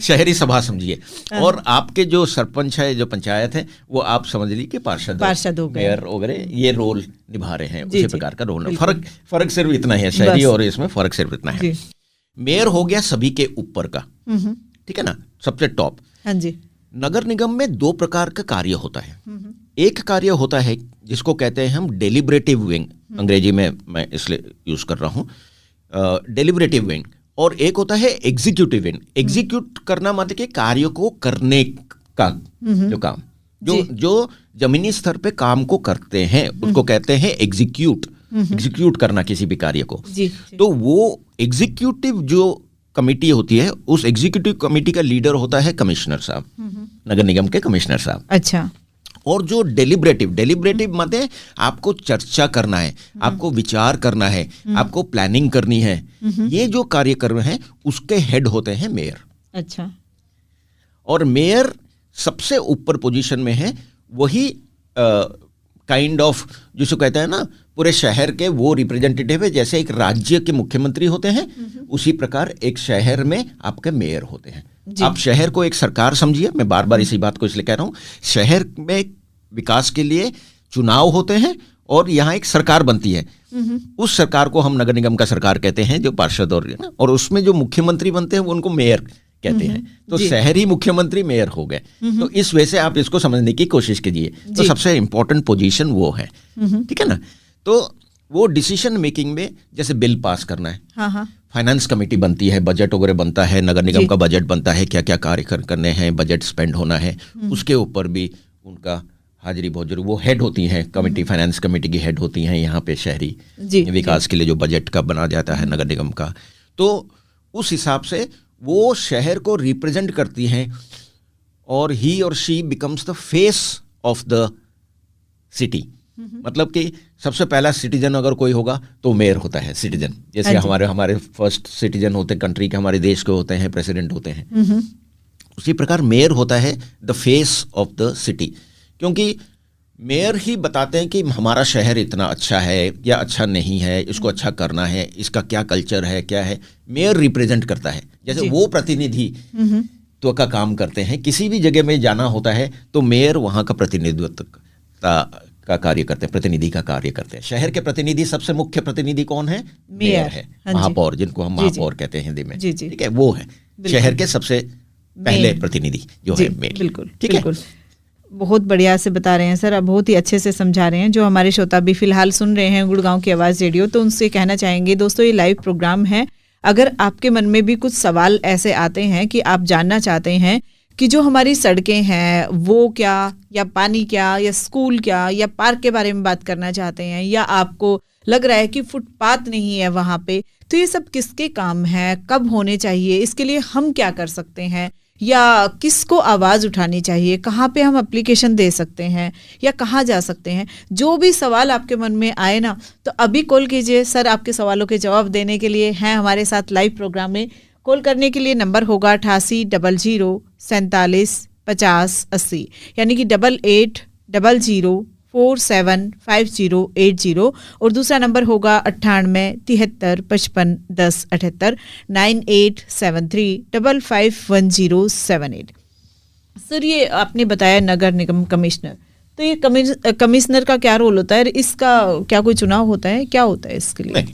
शहरी सभा समझिए, और आपके जो सरपंच है, जो पंचायत है, वो आप समझ लीजिए कि पार्षद मेयर वगैरह ये रोल निभा रहे हैं, उसी प्रकार का रोल है। फर्क सिर्फ इतना है, शहरी और इसमें फर्क सिर्फ इतना है। मेयर हो गया सभी के ऊपर का, ठीक है ना, सबसे टॉप। हाँ जी। नगर निगम में 2 प्रकार का कार्य होता है। एक कार्य होता है जिसको कहते हैं हम डेलिब्रेटिव विंग, अंग्रेजी में मैं इसलिए यूज कर रहा हूँ, डेलिब्रेटिव विंग, और एक होता है एग्जीक्यूटिव विंग। एग्जीक्यूट करना मतलब कि कार्य को करने का जो काम, जो जमीनी स्तर पे काम को करते हैं, उसको कहते हैं एग्जीक्यूट करना किसी भी कार्य को। तो वो एग्जीक्यूटिव जो कमेटी होती है, उस एग्जीक्यूटिव कमेटी का लीडर होता है कमिश्नर साहब, नगर निगम के कमिश्नर साहब। अच्छा। और जो डेलिब्रेटिव मतलब आपको चर्चा करना है, आपको विचार करना है, आपको प्लानिंग करनी है, ये जो कार्यक्रम है उसके हेड होते हैं मेयर। अच्छा। और मेयर सबसे ऊपर पोजीशन में है, वही काइंड ऑफ जिसको कहते हैं ना, पूरे शहर के वो रिप्रेजेंटेटिव है। जैसे एक राज्य के मुख्यमंत्री होते हैं, उसी प्रकार एक शहर में आपके मेयर होते हैं। आप शहर को एक सरकार समझिए, मैं बार बार इसी बात को इसलिए कह रहा हूँ, शहर में विकास के लिए चुनाव होते हैं और यहाँ एक सरकार बनती है। उस सरकार को हम नगर निगम का सरकार कहते हैं, जो पार्षद और उसमें जो मुख्यमंत्री बनते हैं वो उनको मेयर कहते हैं। तो शहरी मुख्यमंत्री मेयर हो गए। तो इस वजह से आप इसको समझने की कोशिश कीजिए। तो सबसे इंपॉर्टेंट पोजीशन वो है, ठीक है ना। तो वो डिसीजन मेकिंग में, जैसे बिल पास करना है, फाइनेंस कमेटी बनती है, बजट वगैरह बनता है, नगर निगम का बजट बनता है, क्या क्या कार्य करने हैं, बजट स्पेंड होना है, उसके ऊपर भी उनका हाजिरी बहुत जरूरी। वो हेड होती हैं कमेटी, फाइनेंस कमेटी की हेड होती हैं यहाँ पे शहरी विकास के लिए, जो बजट का बना जाता है नगर निगम का। तो उस हिसाब से वो शहर को रिप्रेजेंट करती हैं, और ही और she becomes the face of the city. मतलब कि सबसे पहला सिटीजन अगर कोई होगा तो मेयर होता है सिटीजन। जैसे हमारे फर्स्ट सिटीजन होते हैं कंट्री के, हमारे देश के होते हैं प्रेसिडेंट होते हैं, उसी प्रकार मेयर होता है the face of the city. क्योंकि मेयर ही बताते हैं कि हमारा शहर इतना अच्छा है या अच्छा नहीं है, इसको अच्छा करना है, इसका क्या कल्चर है, क्या है। मेयर रिप्रेजेंट करता है। जैसे वो प्रतिनिधि तो का काम करते हैं, किसी भी जगह में जाना होता है तो मेयर वहाँ का प्रतिनिधित्व का कार्य करते हैं, प्रतिनिधि का कार्य करते हैं। शहर के प्रतिनिधि, सबसे मुख्य प्रतिनिधि कौन है? मेयर है, महापौर, जिनको हम महापौर कहते हैं हिंदी में, ठीक है, वो है शहर के सबसे पहले प्रतिनिधि जो है मेयर। बिल्कुल, ठीक है। बहुत बढ़िया से बता रहे हैं सर, आप बहुत ही अच्छे से समझा रहे हैं। जो हमारे श्रोता भी फिलहाल सुन रहे हैं गुड़गांव की आवाज़ रेडियो, तो उनसे कहना चाहेंगे दोस्तों, ये लाइव प्रोग्राम है। अगर आपके मन में भी कुछ सवाल ऐसे आते हैं कि आप जानना चाहते हैं कि जो हमारी सड़कें हैं वो क्या, या पानी क्या, या स्कूल क्या, या पार्क के बारे में बात करना चाहते हैं, या आपको लग रहा है कि फुटपाथ नहीं है वहाँ पे, तो ये सब किसके काम है, कब होने चाहिए, इसके लिए हम क्या कर सकते हैं, या किसको आवाज़ उठानी चाहिए, कहाँ पे हम एप्लीकेशन दे सकते हैं, या कहाँ जा सकते हैं, जो भी सवाल आपके मन में आए ना, तो अभी कॉल कीजिए। सर आपके सवालों के जवाब देने के लिए हैं हमारे साथ लाइव प्रोग्राम में। कॉल करने के लिए नंबर होगा 8800 47 50 80, यानी कि 8800 475080, और दूसरा नंबर होगा 98 73 55 10 78 9873 551078। सर ये आपने बताया नगर निगम कमिश्नर, तो ये कमिश्नर का क्या रोल होता है, इसका क्या कोई चुनाव होता है, क्या होता है इसके लिए?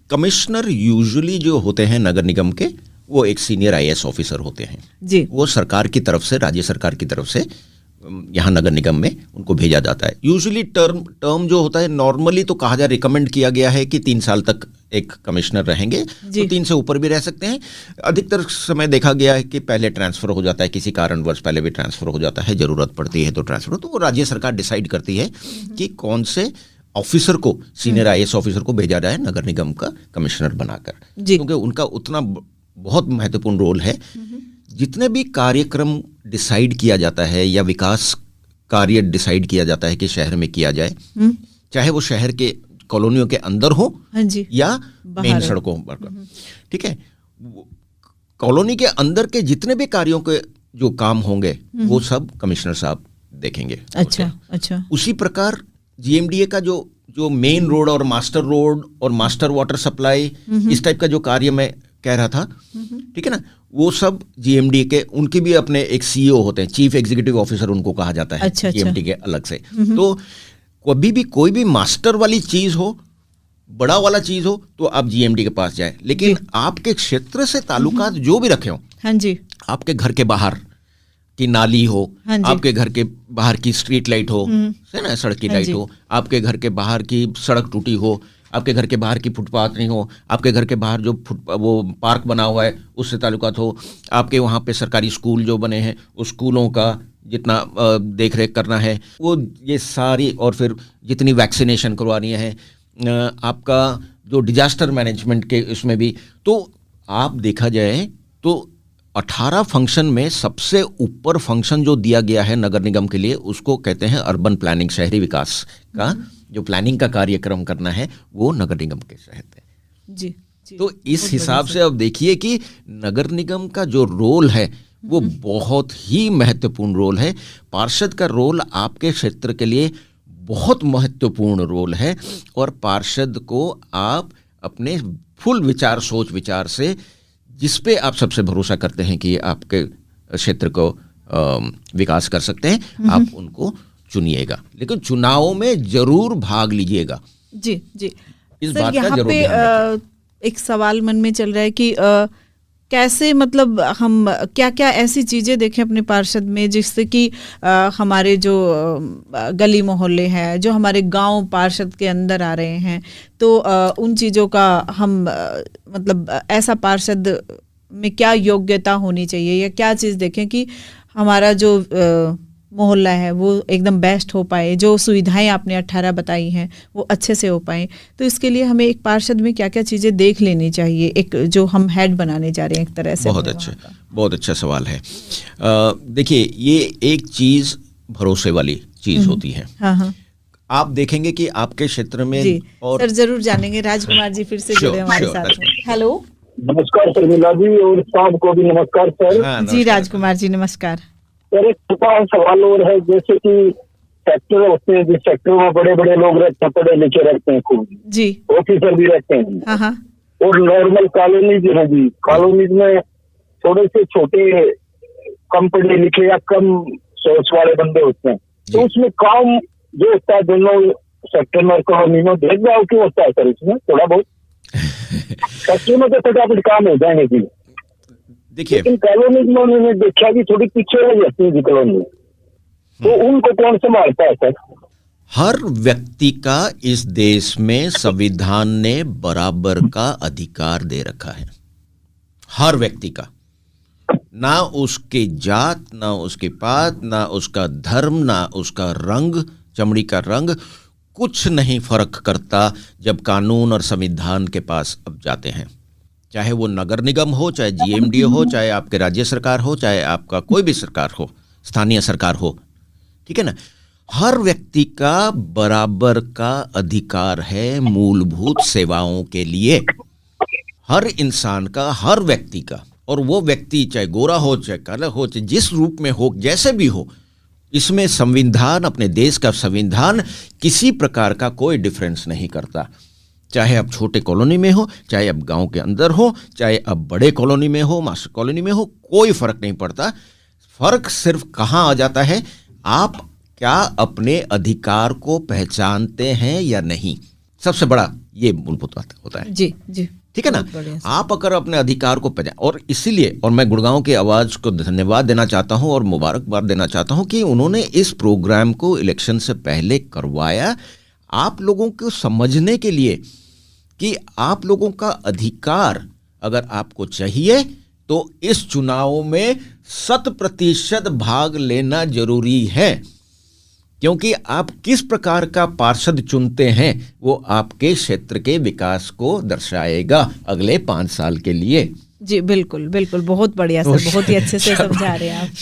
कमिश्नर यूजुअली जो होते हैं नगर निगम के, वो एक सीनियर IAS ऑफिसर होते हैं जी। वो सरकार की तरफ से, राज्य सरकार की तरफ से यहाँ नगर निगम में उनको भेजा जाता है। यूजुअली टर्म जो होता है, नॉर्मली तो कहा जाए, रिकमेंड किया गया है कि 3 साल तक एक कमिश्नर रहेंगे, तो 3 से ऊपर भी रह सकते हैं। अधिकतर समय देखा गया है कि पहले ट्रांसफ़र हो जाता है, किसी कारणवश पहले भी ट्रांसफ़र हो जाता है, ज़रूरत पड़ती है तो ट्रांसफ़र। तो वो राज्य सरकार डिसाइड करती है कि कौन से ऑफिसर को, सीनियर IAS ऑफिसर को भेजा जाए नगर निगम का कमिश्नर बनाकर, क्योंकि उनका उतना बहुत महत्वपूर्ण रोल है। जितने भी कार्यक्रम डिसाइड किया जाता है या विकास कार्य डिसाइड किया जाता है कि शहर में किया जाए, चाहे वो शहर के कॉलोनियों के अंदर हो हाँ जी, या मेन सड़कों पर, ठीक है। कॉलोनी के अंदर के जितने भी कार्यों के जो काम होंगे वो सब कमिश्नर साहब देखेंगे। अच्छा। उसी प्रकार जीएमडीए का जो मेन रोड और मास्टर वाटर सप्लाई, इस टाइप का जो कार्य मैं कह रहा था, ठीक है ना, वो सब जीएमडीए के, उनके भी अपने एक सीईओ होते हैं, चीफ एग्जीक्यूटिव ऑफिसर उनको कहा जाता है जीएमडीए के अलग से। तो कभी भी कोई भी मास्टर वाली चीज हो, बड़ा वाला चीज हो, तो आप जीएमडी के पास जाए। लेकिन आपके क्षेत्र से ताल्लुकात जो भी रखे हो, हाँ जी, आपके घर के बाहर की नाली हो, आपके घर के बाहर की स्ट्रीट लाइट हो, है ना, सड़क की लाइट हो, आपके घर के बाहर की सड़क टूटी हो, आपके घर के बाहर की फुटपाथ नहीं हो, आपके घर के बाहर जो वो पार्क बना हुआ है उससे ताल्लुकात हो, आपके वहाँ पे सरकारी स्कूल जो बने हैं उस स्कूलों का जितना देख रेख करना है वो, ये सारी, और फिर जितनी वैक्सीनेशन करवानी है, आपका जो डिजास्टर मैनेजमेंट के इसमें भी, तो आप देखा जाए तो 18 फंक्शन में सबसे ऊपर फंक्शन जो दिया गया है नगर निगम के लिए, उसको कहते हैं अर्बन प्लानिंग, शहरी विकास का जो प्लानिंग का कार्यक्रम करना है वो नगर निगम के तहत है जी। तो इस हिसाब से अब देखिए कि नगर निगम का जो रोल है वो बहुत ही महत्वपूर्ण रोल है। पार्षद का रोल आपके क्षेत्र के लिए बहुत महत्वपूर्ण रोल है, और पार्षद को आप अपने फुल सोच विचार से, जिस पे आप सबसे भरोसा करते हैं कि आपके क्षेत्र को विकास कर सकते हैं, आप उनको चुनिएगा। लेकिन चुनावों में जरूर भाग लीजिएगा। जी। इस सर, बात का यहाँ जरूर पे ध्यान एक सवाल मन में चल रहा है कि कैसे, मतलब हम क्या क्या ऐसी चीज़ें देखें अपने पार्षद में जिससे कि हमारे जो गली मोहल्ले हैं, जो हमारे गांव पार्षद के अंदर आ रहे हैं, तो उन चीज़ों का हम मतलब ऐसा पार्षद में क्या योग्यता होनी चाहिए, या क्या चीज़ देखें कि हमारा जो मोहल्ला है वो एकदम बेस्ट हो पाए, जो सुविधाएं आपने 18 बताई हैं वो अच्छे से हो पाए। तो इसके लिए हमें एक पार्षद में क्या क्या चीज़ें देख लेनी चाहिए, एक जो हम हेड बनाने जा रहे हैं एक तरह से? बहुत अच्छा सवाल है। देखिए, ये एक चीज़ भरोसे वाली चीज़ होती है। हाँ। आप देखेंगे कि आपके क्षेत्र में जी, और सर जरूर जानेंगे। राजकुमार जी फिर से जुड़े हमारे साथ में। हेलो, नमस्कार शर्मिला जी, और साहब को भी नमस्कार सर। जी राजकुमार जी नमस्कार। सर, एक छोटा सवाल और है, जैसे कि सेक्टर होते हैं, जिस सेक्टर में बड़े बड़े लोग रहते हैं, पढ़े लिखे रहते हैं, खूब जी, ऑफिसर भी रहते हैं, हाँ, और नॉर्मल कॉलोनीज है जी, कॉलोनीज में थोड़े से छोटे कम पढ़े लिखे या कम सोच वाले बंदे होते हैं, तो उसमें काम जो होता है दोनों सेक्टर में और कॉलोनी में भेदभाव क्यों होता है सर? इसमें थोड़ा बहुत सेक्टर में तो फटाफट काम हो जाएंगे जी, देखिए, लेकिन कॉलोनी में उन्होंने देखा कि थोड़ी पीछे रह जाती है कॉलोनी, तो उनको कौन संभालता है सर? हर व्यक्ति का इस देश में संविधान ने बराबर का अधिकार दे रखा है, हर व्यक्ति का, ना उसकी जात, ना उसकी पात, ना उसका धर्म, ना उसका रंग, चमड़ी का रंग, कुछ नहीं फर्क करता जब कानून और संविधान के पास अब जाते हैं। चाहे वो नगर निगम हो, चाहे जीएमडीए हो, चाहे आपके राज्य सरकार हो, चाहे आपका कोई भी सरकार हो, स्थानीय सरकार हो, ठीक है ना, हर व्यक्ति का बराबर का अधिकार है मूलभूत सेवाओं के लिए, हर इंसान का, हर व्यक्ति का। और वो व्यक्ति चाहे गोरा हो, चाहे काला हो, चाहे जिस रूप में हो, जैसे भी हो, इसमें संविधान, अपने देश का संविधान किसी प्रकार का कोई डिफरेंस नहीं करता। चाहे आप छोटे कॉलोनी में हो, चाहे आप गांव के अंदर हो, चाहे आप बड़े कॉलोनी में हो, मास्टर कॉलोनी में हो, कोई फर्क नहीं पड़ता। फर्क सिर्फ कहाँ आ जाता है, आप क्या अपने अधिकार को पहचानते हैं या नहीं, सबसे बड़ा ये मूलभूत बात होता है। जी जी, ठीक है ना। आप अगर अपने अधिकार को पहचान, और इसीलिए, और मैं गुड़गांव की आवाज़ को धन्यवाद देना चाहता हूं और मुबारकबाद देना चाहता हूं कि उन्होंने इस प्रोग्राम को इलेक्शन से पहले करवाया, आप लोगों को समझने के लिए कि आप लोगों का अधिकार अगर आपको चाहिए तो इस चुनाव में 100% भाग लेना जरूरी है, क्योंकि आप किस प्रकार का पार्षद चुनते हैं वो आपके क्षेत्र के विकास को दर्शाएगा अगले 5 साल के लिए। जी बिल्कुल बिल्कुल, बहुत बढ़िया सर, बहुत ही अच्छे से समझा रहे हैं आप।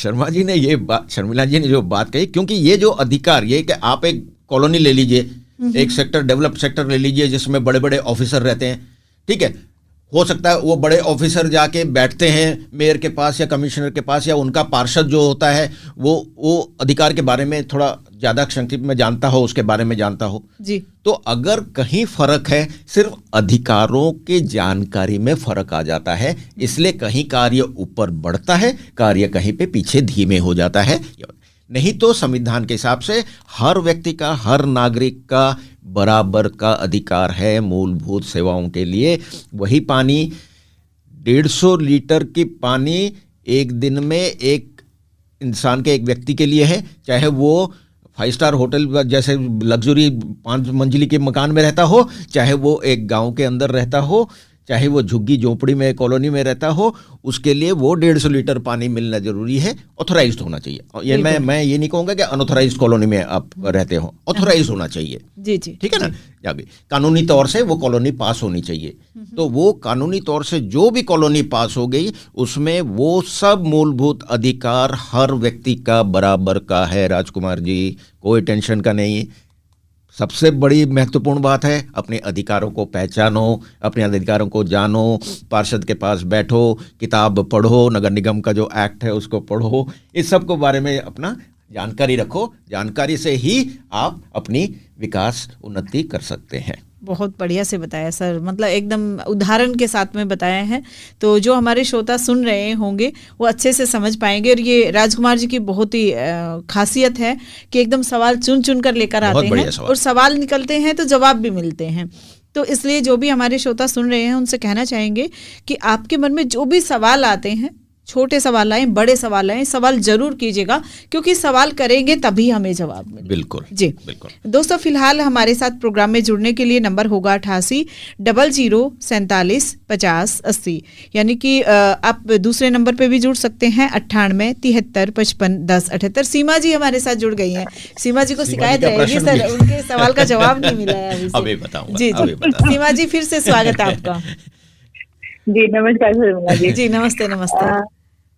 शर्मिला जी ने जो बात कही, क्योंकि ये जो अधिकार, ये कि आप एक कॉलोनी ले लीजिए, एक सेक्टर डेवलप्ड सेक्टर ले लीजिए जिसमें बड़े बड़े ऑफिसर रहते हैं, ठीक है, हो सकता है वो बड़े ऑफिसर जाके बैठते हैं मेयर के पास या कमिश्नर के पास, या उनका पार्षद जो होता है वो अधिकार के बारे में थोड़ा ज़्यादा संक्षिप्त में जानता हो, उसके बारे में जानता हो जी। तो अगर कहीं फर्क है, सिर्फ अधिकारों के जानकारी में फर्क आ जाता है, इसलिए कहीं कार्य ऊपर बढ़ता है, कार्य कहीं पे पीछे धीमे हो जाता है। नहीं तो संविधान के हिसाब से हर व्यक्ति का, हर नागरिक का बराबर का अधिकार है मूलभूत सेवाओं के लिए। वही पानी 150 लीटर की पानी एक दिन में एक इंसान के, एक व्यक्ति के लिए है, चाहे वो 5 स्टार होटल जैसे लग्जरी 5 मंजिली के मकान में रहता हो, चाहे वो एक गांव के अंदर रहता हो, चाहे वो झुग्गी झोपड़ी में कॉलोनी में रहता हो, उसके लिए वो 150 लीटर पानी मिलना जरूरी है। ऑथोराइज्ड होना चाहिए। ये मैं ये नहीं कहूँगा कि अनऑथोराइज्ड कॉलोनी में आप रहते हो, ऑथोराइज्ड होना चाहिए जी जी, ठीक है ना। जाके कानूनी तौर से वो कॉलोनी पास होनी चाहिए। तो वो कानूनी तौर से जो भी कॉलोनी पास हो गई उसमें वो सब मूलभूत अधिकार हर व्यक्ति का बराबर का है राजकुमार जी, कोई टेंशन का नहीं। सबसे बड़ी महत्वपूर्ण बात है अपने अधिकारों को पहचानो, अपने अधिकारों को जानो, पार्षद के पास बैठो, किताब पढ़ो, नगर निगम का जो एक्ट है उसको पढ़ो, इस सब को बारे में अपना जानकारी रखो। जानकारी से ही आप अपनी विकास उन्नति कर सकते हैं। बहुत बढ़िया से बताया सर, मतलब एकदम उदाहरण के साथ में बताया है, तो जो हमारे श्रोता सुन रहे होंगे वो अच्छे से समझ पाएंगे। और ये राजकुमार जी की बहुत ही खासियत है कि एकदम सवाल चुन चुन कर लेकर आते हैं, और सवाल निकलते हैं तो जवाब भी मिलते हैं। तो इसलिए जो भी हमारे श्रोता सुन रहे हैं उनसे कहना चाहेंगे कि आपके मन में जो भी सवाल आते हैं, छोटे सवाल आए, बड़े सवाल आए, सवाल जरूर कीजिएगा, क्योंकि सवाल करेंगे तभी हमें जवाब मिलेगा। बिल्कुल जी बिल्कुल। दोस्तों, फिलहाल हमारे साथ प्रोग्राम में जुड़ने के लिए नंबर होगा 88 00 47 50 80, यानी कि आप दूसरे नंबर पे भी जुड़ सकते हैं 98 73 55 10 78। सीमा जी हमारे साथ जुड़ गई हैं। सीमा जी को शिकायत रहेगी सर, उनके सवाल का जवाब नहीं मिला है अभी बताऊंगा। जी जी, सीमा जी फिर से स्वागत है आपका। जी नमस्कार शर्मिला जी। जी नमस्ते नमस्ते।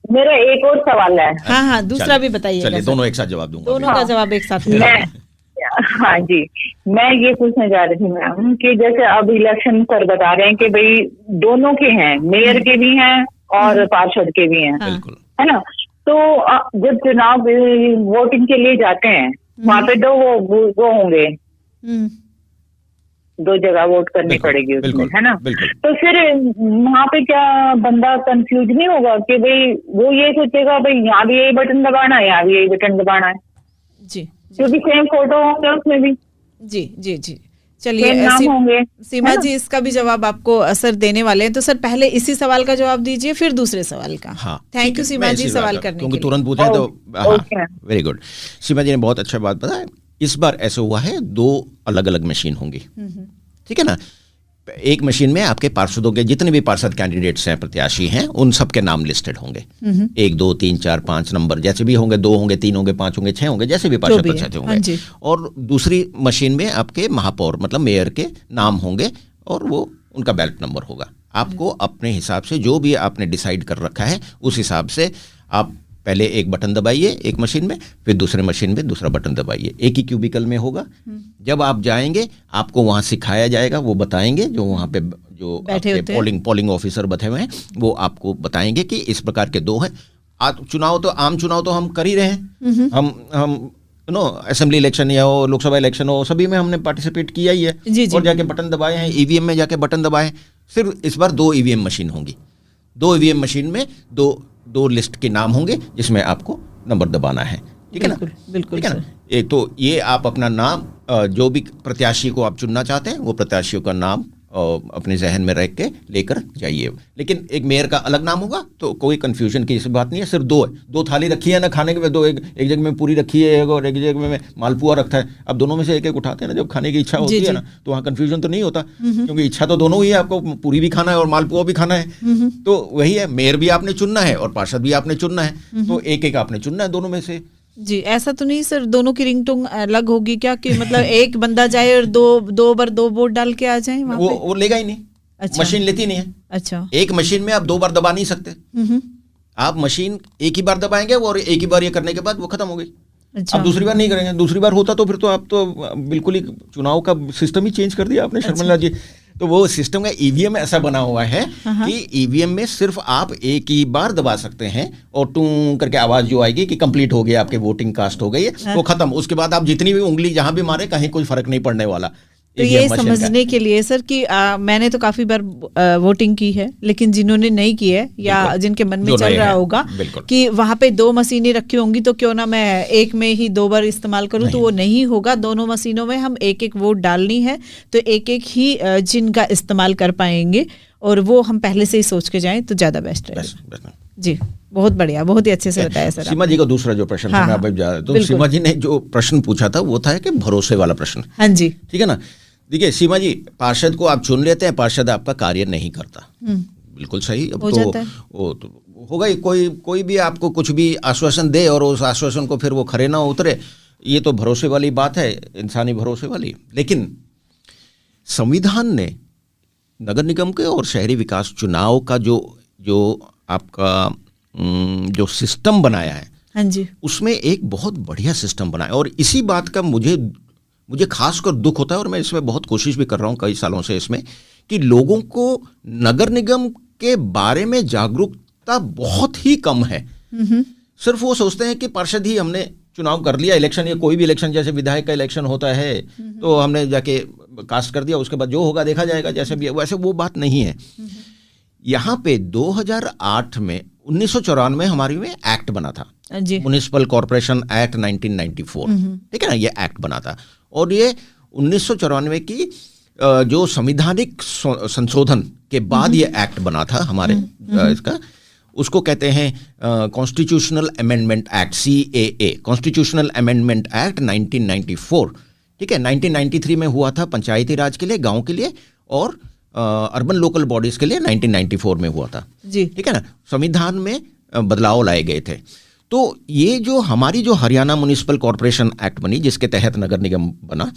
मेरा एक और सवाल है। हाँ, दूसरा भी बताइए। चलिए दोनों एक साथ जवाब दूंगा। दोनों का जवाब एक साथ। हाँ जी, मैं ये पूछना चाह रही थी मैम कि जैसे अब इलेक्शन सर बता रहे हैं कि भाई दोनों के हैं, मेयर के भी हैं और पार्षद के भी हैं, है ना। तो जब चुनाव वोटिंग के लिए जाते हैं वहाँ पे वो होंगे, 2 जगह वोट करनी पड़ेगी उसमें, है ना। तो फिर वहाँ पे क्या बंदा कंफ्यूज नहीं होगा कि भाई वो ये सोचेगा भाई यहाँ भी यही बटन दबाना है, यहाँ भी यही बटन दबाना है जी, क्योंकि सेम फोटो होंगे उसमें भी। जी जी जी, चलिए सीमा जी इसका भी जवाब आपको असर देने वाले हैं। तो सर पहले इसी सवाल का जवाब दीजिए, फिर दूसरे सवाल का। हाँ, थैंक यू सीमा जी सवाल करने के लिए। तुरंत पूछे तो वेरी गुड। सीमा जी ने बहुत अच्छा बात बताया। इस बार ऐसा हुआ है 2 अलग अलग मशीन होंगी, ठीक है ना। एक मशीन में आपके पार्षदों के जितने भी पार्षद कैंडिडेट्स हैं, प्रत्याशी हैं, उन सब के नाम लिस्टेड होंगे। 1 2 3 4 5 नंबर जैसे भी होंगे, 2 होंगे, 3 होंगे, 5 होंगे, 6 होंगे, जैसे भी पार्षद प्रत्याशी होंगे। और दूसरी मशीन में आपके महापौर मतलब मेयर के नाम होंगे और वो उनका बैलेट नंबर होगा। आपको अपने हिसाब से जो भी आपने डिसाइड कर रखा है उस हिसाब से आप पहले एक बटन दबाइए एक मशीन में, फिर दूसरे मशीन में दूसरा बटन दबाइए। एक ही क्यूबिकल में होगा। जब आप जाएंगे आपको वहाँ सिखाया जाएगा, वो बताएंगे, जो वहाँ पे जो पोलिंग ऑफिसर बैठे हुए हैं वो आपको बताएंगे कि इस प्रकार के 2 हैं। आम चुनाव तो हम कर ही रहे हैं। हम असेंबली इलेक्शन या हो, लोकसभा इलेक्शन हो, सभी में हमने पार्टिसिपेट किया ही है। और जाके बटन दबाए हैं, ईवीएम में जाके बटन दबाए। सिर्फ इस बार 2 ईवीएम मशीन होंगी। 2 ईवीएम मशीन में दो लिस्ट के नाम होंगे जिसमें आपको नंबर दबाना है, ठीक है ना। बिल्कुल ठीक है ना। एक तो ये आप अपना नाम, जो भी प्रत्याशी को आप चुनना चाहते हैं वो प्रत्याशियों का नाम अपने जहन में रख के लेकर जाइए। लेकिन एक मेयर का अलग नाम होगा, तो कोई कंफ्यूजन की इस बात नहीं है। सिर्फ 2 है, 2 थाली रखी है ना खाने के, 2 एक जगह में पूरी रखी है और एक जगह में मालपुआ रखा है। अब दोनों में से एक उठाते हैं ना जब खाने की इच्छा होती है ना, तो वहाँ कंफ्यूजन तो नहीं होता, क्योंकि इच्छा तो दोनों ही है, आपको पूरी भी खाना है और मालपुआ भी खाना है। तो वही है, मेयर भी आपने चुनना है और पार्षद भी आपने चुनना है, तो एक आपने चुनना है दोनों में से। जी, ऐसा तो नहीं सर दोनों की रिंगटोन अलग होगी क्या, कि मतलब एक बंदा जाए और दो बार 2 वोट डाल के आ जाए वहाँ पे? वो लेगा ही नहीं। अच्छा। मशीन लेती नहीं है। अच्छा। एक मशीन में आप 2 बार दबा नहीं सकते। आप मशीन एक ही बार दबाएंगे और एक ही बार ये करने के बाद वो खत्म हो गई। अच्छा। आप दूसरी बार नहीं करेंगे, दूसरी बार होता तो फिर तो आप तो बिल्कुल ही चुनाव का सिस्टम ही चेंज कर दिया आपने शर्मिला जी। तो वो सिस्टम का ईवीएम ऐसा बना हुआ है कि ईवीएम में सिर्फ आप एक ही बार दबा सकते हैं और टू करके आवाज जो आएगी कि कंप्लीट हो गया, आपके वोटिंग कास्ट हो गई है, वो खत्म। उसके बाद आप जितनी भी उंगली जहां भी मारे कहीं कोई फर्क नहीं पड़ने वाला। तो ये समझने के लिए सर कि मैंने तो काफी बार वोटिंग की है, लेकिन जिन्होंने नहीं की है या जिनके मन में चल रहा होगा कि वहां पे 2 मशीनें रखी होंगी तो क्यों ना मैं एक में ही 2 बार इस्तेमाल करूं, तो वो नहीं होगा। दोनों मशीनों में हम एक एक वोट डालनी है, तो एक एक ही जिनका इस्तेमाल कर पाएंगे और वो हम पहले से ही सोच के जाएं तो ज्यादा बेस्ट रहेगा। जी, बहुत बढ़िया, बहुत ही अच्छे से बताया सर। सीमा जी का दूसरा जो प्रश्न था, तो सीमा जी ने जो प्रश्न पूछा था वो था कि भरोसे वाला प्रश्न। हाँ जी, ठीक है ना। देखिए सीमा जी, पार्षद को आप चुन लेते हैं, पार्षद आपका कार्य नहीं करता, बिल्कुल सही। अब तो होगा ही, कोई भी आपको कुछ भी आश्वासन दे और उस आश्वासन को फिर वो खरे ना उतरे, ये तो भरोसे वाली बात है, इंसानी भरोसे वाली। लेकिन संविधान ने नगर निगम के और शहरी विकास चुनाव का जो आपका जो सिस्टम बनाया है, हाँ जी, उसमें एक बहुत बढ़िया सिस्टम बनाया। और इसी बात का मुझे खासकर दुख होता है, और मैं इसमें बहुत कोशिश भी कर रहा हूँ कई सालों से इसमें, कि लोगों को नगर निगम के बारे में जागरूकता बहुत ही कम है। सिर्फ वो सोचते हैं कि पार्षद ही हमने चुनाव कर लिया, इलेक्शन, या कोई भी इलेक्शन, जैसे विधायक का इलेक्शन होता है तो हमने जाके कास्ट कर दिया, उसके बाद जो होगा देखा जाएगा जैसे भी। वैसे वो बात नहीं है। यहाँ पे 2008 में 1994 हमारी में एक्ट बना था, म्युनिसिपल कॉर्पोरेशन एक्ट 1994, ठीक है ना, ये एक्ट बना था। और ये 1994 की जो संवैधानिक संशोधन के बाद ये एक्ट बना था हमारे इसका, उसको कहते हैं constitutional amendment act, CAA, constitutional amendment act 1994। ठीक है, 1993 में हुआ था पंचायती राज के लिए, गांव के लिए, और अर्बन लोकल बॉडीज के लिए 1994 में हुआ था जी। ठीक है ना। संविधान में बदलाव लाए गए थे। तो ये जो हमारी जो हरियाणा म्युनिसिपल कॉर्पोरेशन एक्ट बनी, जिसके तहत नगर निगम बना,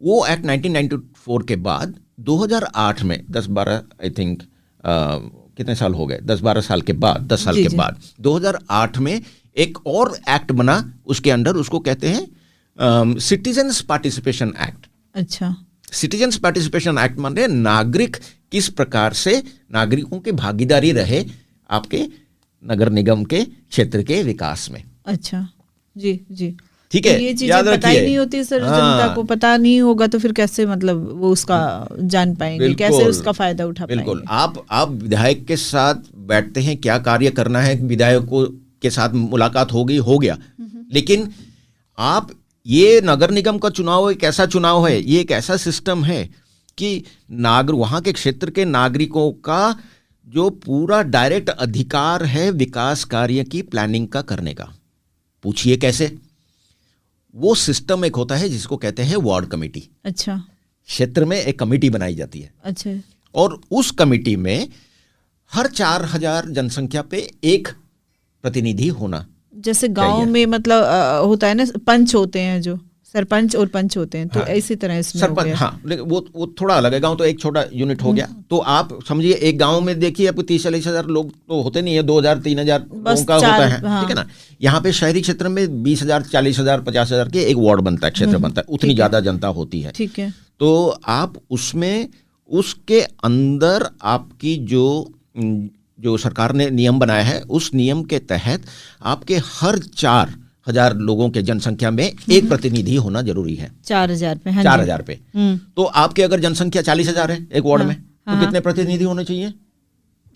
वो एक्ट 1994 के बाद 2008 में 10-12 आई थिंक कितने साल हो गए, 10-12 साल के बाद, 10 साल के बाद 2008 में एक और एक्ट बना उसके अंडर, उसको कहते हैं सिटीजन्स पार्टिसिपेशन एक्ट। अच्छा, सिटीजन्स पार्टिसिपेशन एक्ट मान रहे नागरिक किस प्रकार से नागरिकों की भागीदारी रहे आपके नगर निगम के क्षेत्र के विकास में। अच्छा, जी जी, ठीक है। ये चीजें पता ही नहीं होती सर, जनता को पता नहीं होगा तो फिर कैसे मतलब वो उसका जान पाएंगे, कैसे उसका फायदा उठा पाएंगे। बिल्कुल, आप विधायक के साथ बैठते हैं, क्या कार्य करना है, विधायकों के साथ मुलाकात हो गया, लेकिन आप ये नगर निगम का चुनाव एक ऐसा चुनाव है, ये एक ऐसा सिस्टम है कि वहाँ के क्षेत्र के नागरिकों का जो पूरा डायरेक्ट अधिकार है विकास कार्य की प्लानिंग का करने का। पूछिए कैसे? वो सिस्टम एक होता है जिसको कहते हैं वार्ड कमेटी। अच्छा, क्षेत्र में एक कमेटी बनाई जाती है। अच्छा, और उस कमेटी में हर 4000 जनसंख्या पे एक प्रतिनिधि होना। जैसे गांव में मतलब होता है ना, पंच होते हैं, जो सरपंच और पंच होते हैं, तो इसी तरह इसमें सरपंच, हाँ, लेकिन वो थोड़ा अलग है। गांव तो एक छोटा यूनिट हो गया। तो आप समझिए एक गांव में देखिए आपको 30-40 हजार लोग तो होते नहीं है, 2000-3000 लोगों का होता है, ठीक है ना। यहाँ पे शहरी क्षेत्र में 20,000, 40,000, 50,000 के एक वार्ड बनता है, क्षेत्र बनता है, उतनी ज्यादा जनता होती है। ठीक है। तो आप उसमें उसके अंदर आपकी जो सरकार ने नियम बनाया है, उस नियम के तहत आपके हर 4000 लोगों के जनसंख्या में एक प्रतिनिधि होना जरूरी है। 4000 पे, हाँ, 4000 पे। तो आपके अगर जनसंख्या 40,000 है एक वार्ड में, तो कितने प्रतिनिधि होने चाहिए?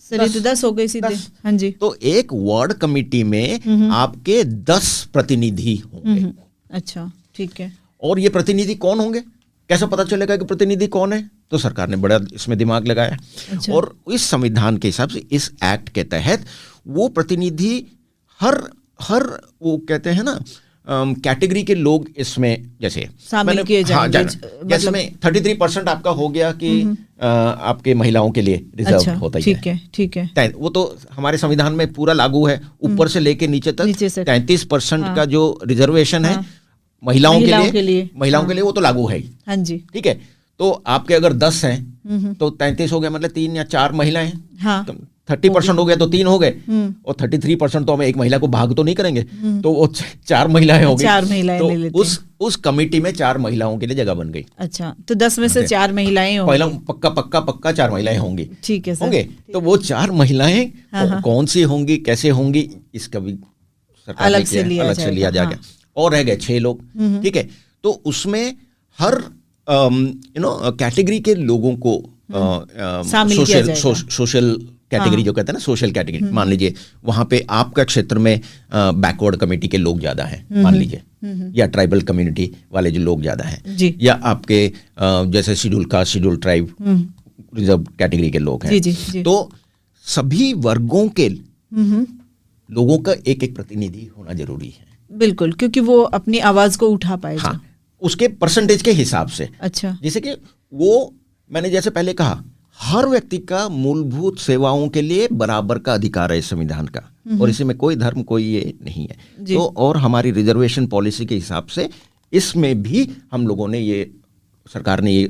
सर, तो 10 हो गए सीधे। हाँ जी। तो एक वार्ड कमेटी में आपके 10 प्रतिनिधि होंगे। अच्छा, ठीक है। और ये प्रतिनिधि कौन होंगे, कैसे पता चलेगा कि प्रतिनिधि कौन है? तो सरकार ने बड़ा इसमें दिमाग लगाया। अच्छा। और इस संविधान के हिसाब से, इस एक्ट के तहत वो प्रतिनिधि हर वो कहते हैं ना कैटेगरी के लोग इसमें जैसे शामिल किए जाएंगे। जैसे में 33% आपका हो गया कि आपके महिलाओं के लिए रिजर्व होता है। ठीक है, ठीक है। वो तो हमारे संविधान में पूरा लागू है, ऊपर से लेके नीचे तक 33% का जो रिजर्वेशन है महिलाओं के लिए वो तो लागू है ही। हाँ जी, ठीक है। तो आपके अगर 10 हैं तो 33 हो गया, मतलब 3 या 4 महिलाएं हैं। हाँ, 30% हो गया तो 3 हो गए, और 33% तो हम एक महिला को भाग तो नहीं करेंगे, तो वो 4 महिलाएं होंगी, 4 महिलाएं तो ले लेते हैं। उस कमेटी में 4 महिलाओं के लिए जगह बन गई। अच्छा, तो 10 में से 4 महिलाएं होंगी। पहला पक्का 4 महिलाएं होंगी। ठीक है सर। होंगे तो वो 4 महिलाएं कौन सी होंगी, कैसे होंगी, इसका भी सरकार अलग से लिया जाएगा। और रह गए 6 लोग, ठीक है। तो उसमें हर कैटेगरी के लोगों को सोशल कैटेगरी जो कहते हैं ना, सोशल कैटेगरी, मान लीजिए वहां पे आपका क्षेत्र में बैकवर्ड कमेटी के लोग ज्यादा हैं, मान लीजिए, या ट्राइबल कम्युनिटी वाले जो लोग ज्यादा हैं, या आपके जैसे schedule caste, schedule tribe, reserve category के लोग हैं, तो सभी वर्गों के लोगों का एक एक प्रतिनिधि होना जरूरी है। बिल्कुल, क्योंकि वो अपनी आवाज को उठा पाए। हाँ, उसके परसेंटेज के हिसाब से। अच्छा, जैसे कि वो मैंने जैसे पहले कहा, हर व्यक्ति का मूलभूत सेवाओं के लिए बराबर का अधिकार है इस संविधान का, और इसी में कोई धर्म, कोई ये नहीं है। तो और हमारी रिजर्वेशन पॉलिसी के हिसाब से इसमें भी हम लोगों ने ये, सरकार ने ये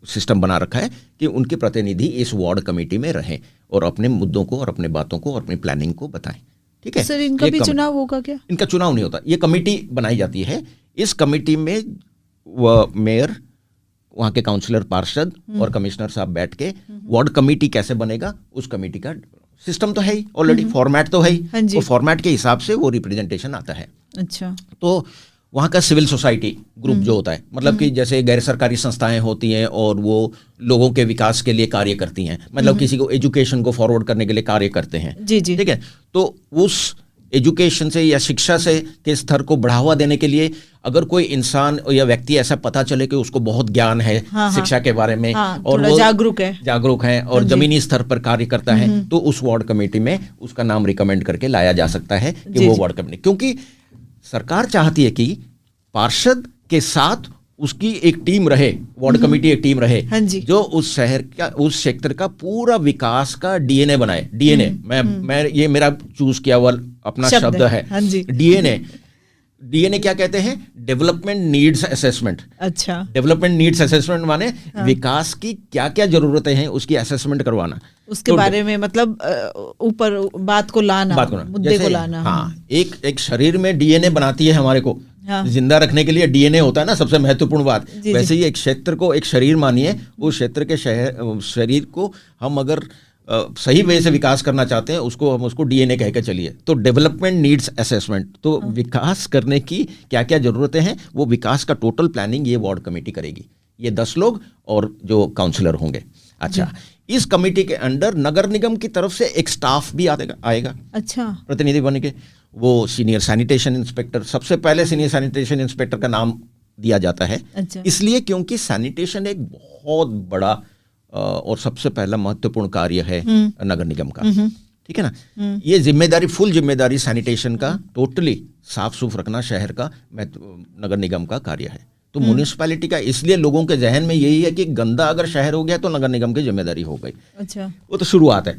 सिस्टम बना रखा है कि उनके प्रतिनिधि इस वार्ड कमेटी में रहें और अपने मुद्दों को और अपने बातों को और अपनी प्लानिंग को बताएं। ठीक है सर, इनका भी चुनाव होगा क्या? इनका चुनाव नहीं होता, ये कमेटी बनाई जाती है। इस कमेटी में मेयर, वहाँ के काउंसलर, पार्षद और कमिश्नर साहब बैठ के, वार्ड कमेटी कैसे बनेगा उस कमेटी का सिस्टम तो है ही ऑलरेडी, फॉर्मेट तो है ही, और फॉर्मेट के हिसाब से वो रिप्रेजेंटेशन आता है। अच्छा, तो वहाँ का सिविल सोसाइटी ग्रुप जो होता है, मतलब कि जैसे गैर सरकारी संस्थाएं होती हैं और वो लोगों के विकास के लिए कार्य करती हैं, मतलब किसी को एजुकेशन को फॉरवर्ड करने के लिए कार्य करते हैं, ठीक है। तो उस एजुकेशन से या शिक्षा से के स्तर को बढ़ावा देने के लिए अगर कोई इंसान या व्यक्ति ऐसा पता चले कि उसको बहुत ज्ञान है शिक्षा के बारे में, और वो जागरूक है और जमीनी स्तर पर कार्य करता है, तो उस वार्ड कमेटी में उसका नाम रिकमेंड करके लाया जा सकता है कि वो वार्ड कमेटी, क्योंकि सरकार चाहती है कि पार्षद के साथ उसकी एक टीम रहे, वार्ड कमेटी एक टीम रहे, जो उस शहर का, उस क्षेत्र का पूरा विकास का डीएनए बनाए। डीएनए मैं ये मेरा चूज किया हुआ अपना शब्द है, डीएनए। डीएनए क्या कहते हैं? Development needs assessment. अच्छा, डेवलपमेंट नीड्स असेसमेंट माने विकास की क्या क्या जरूरतें हैं उसकी असेसमेंट करवाना, उसके बारे में, मतलब ऊपर बात को लाना, मुद्दे को लाना। हाँ, एक शरीर में डीएनए बनाती है हमारे को जिंदा रखने के लिए, डीएनए होता है ना सबसे महत्वपूर्ण बात। वैसे ही एक क्षेत्र को एक शरीर मानिए, उस क्षेत्र के शरीर को हम अगर सही वे से विकास करना चाहते हैं, हम उसको डीएनए कह के चलिए। तो डेवलपमेंट नीड्स असेसमेंट, तो विकास करने की क्या क्या जरूरतें हैं, वो विकास का टोटल प्लानिंग ये वार्ड कमेटी करेगी। ये 10 लोग और जो काउंसलर होंगे। अच्छा, इस कमेटी के अंडर नगर निगम की तरफ से एक स्टाफ भी आएगा। अच्छा, प्रतिनिधि बन के, वो सीनियर सैनिटेशन इंस्पेक्टर, सबसे पहले सीनियर सैनिटेशन इंस्पेक्टर का नाम दिया जाता है। अच्छा। इसलिए क्योंकि सैनिटेशन एक बहुत बड़ा और सबसे पहला महत्वपूर्ण कार्य है नगर निगम का, ठीक है ना। ये जिम्मेदारी, फुल जिम्मेदारी सैनिटेशन का, टोटली साफ सुफ रखना शहर का नगर निगम का कार्य है। तो म्युनिसिपैलिटी का, इसलिए लोगों के जहन में यही है कि गंदा अगर शहर हो गया तो नगर निगम की जिम्मेदारी हो गई। अच्छा, वो तो शुरुआत है,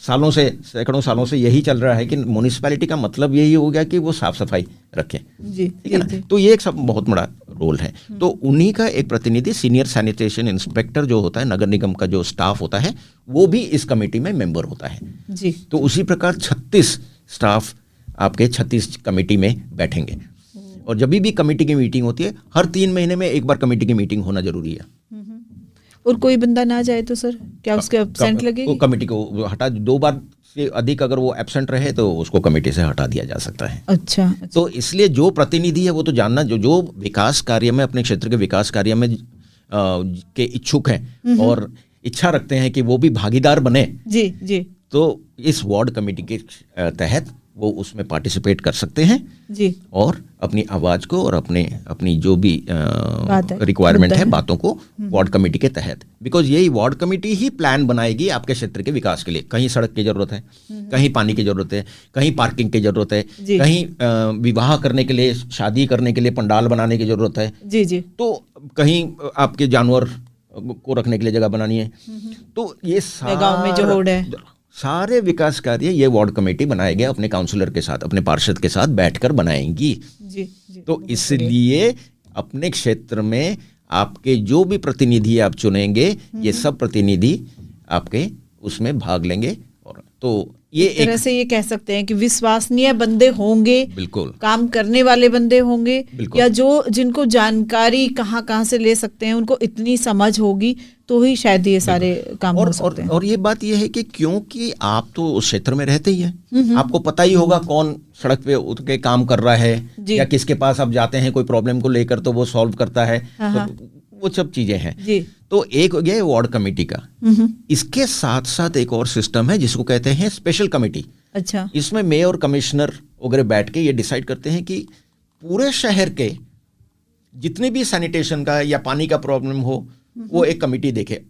सालों से, सैकड़ों सालों से यही चल रहा है कि म्युनिसिपैलिटी का मतलब यही हो गया कि वो साफ सफाई रखे, ठीक है ना। तो ये एक सब बहुत बड़ा रोल है। तो उन्हीं का एक प्रतिनिधि, सीनियर सैनिटेशन इंस्पेक्टर जो होता है, नगर निगम का जो स्टाफ होता है, वो भी इस कमेटी में मेंबर होता है जी। तो उसी प्रकार 36 स्टाफ आपके 36 कमेटी में बैठेंगे, और जब भी कमेटी की मीटिंग होती है, हर 3 महीने में एक बार कमेटी की मीटिंग होना जरूरी है। और कोई बंदा ना जाए तो सर क्या उसके एब्सेंट लगेगी? कमेटी को हटा, 2 बार से अधिक अगर वो एब्सेंट रहे तो उसको कमेटी से हटा दिया जा सकता है। अच्छा। तो इसलिए जो प्रतिनिधि है वो तो जानना, जो विकास कार्य में, अपने क्षेत्र के विकास कार्य में के इच्छुक हैं और इच्छा रखते हैं कि वो भी भागीदार बने जी जी, तो इस वार्ड कमेटी के तहत वो उसमें पार्टिसिपेट कर सकते हैं जी, और अपनी आवाज को और अपनी जो भी रिक्वायरमेंट है बातों को वार्ड कमेटी के तहत, बिकॉज यही वार्ड कमेटी ही प्लान बनाएगी आपके क्षेत्र के विकास के लिए। कहीं सड़क की जरूरत है, कहीं पानी की जरूरत है, कहीं पार्किंग की जरूरत है, कहीं विवाह करने के लिए, शादी करने के लिए पंडाल बनाने की जरूरत है जी जी, तो कहीं आपके जानवर को रखने के लिए जगह बनानी है। तो ये गाँव में जो रोड है, सारे विकास कार्य ये वार्ड कमेटी बनाएंगे, अपने काउंसलर के साथ, अपने पार्षद के साथ बैठकर बनाएंगी जी, जी। तो इसलिए अपने क्षेत्र में आपके जो भी प्रतिनिधि आप चुनेंगे, ये सब प्रतिनिधि आपके उसमें भाग लेंगे और तो ये एक तरह से ये कह सकते हैं कि विश्वसनीय बंदे होंगे, बिल्कुल काम करने वाले बंदे होंगे, या जो जिनको जानकारी कहाँ से ले सकते हैं, उनको इतनी समझ होगी तो ही शायद ये सारे काम हो सकते हैं। और ये बात ये है कि क्योंकि आप तो उस क्षेत्र में रहते ही हैं, आपको पता ही होगा कौन सड़क पे उठ के काम कर रहा है या किसके पास आप जाते हैं कोई प्रॉब्लम को लेकर तो वो सॉल्व करता है, तो वो सब चीजें हैं। तो एक हो गया वार्ड कमेटी का, इसके साथ साथ एक और सिस्टम है जिसको कहते हैं स्पेशल कमेटी। अच्छा। इसमें मेयर कमिश्नर वगैरह बैठ के ये डिसाइड करते हैं कि पूरे शहर के जितने भी सैनिटेशन का या पानी का प्रॉब्लम हो वो एक कमेटी देखे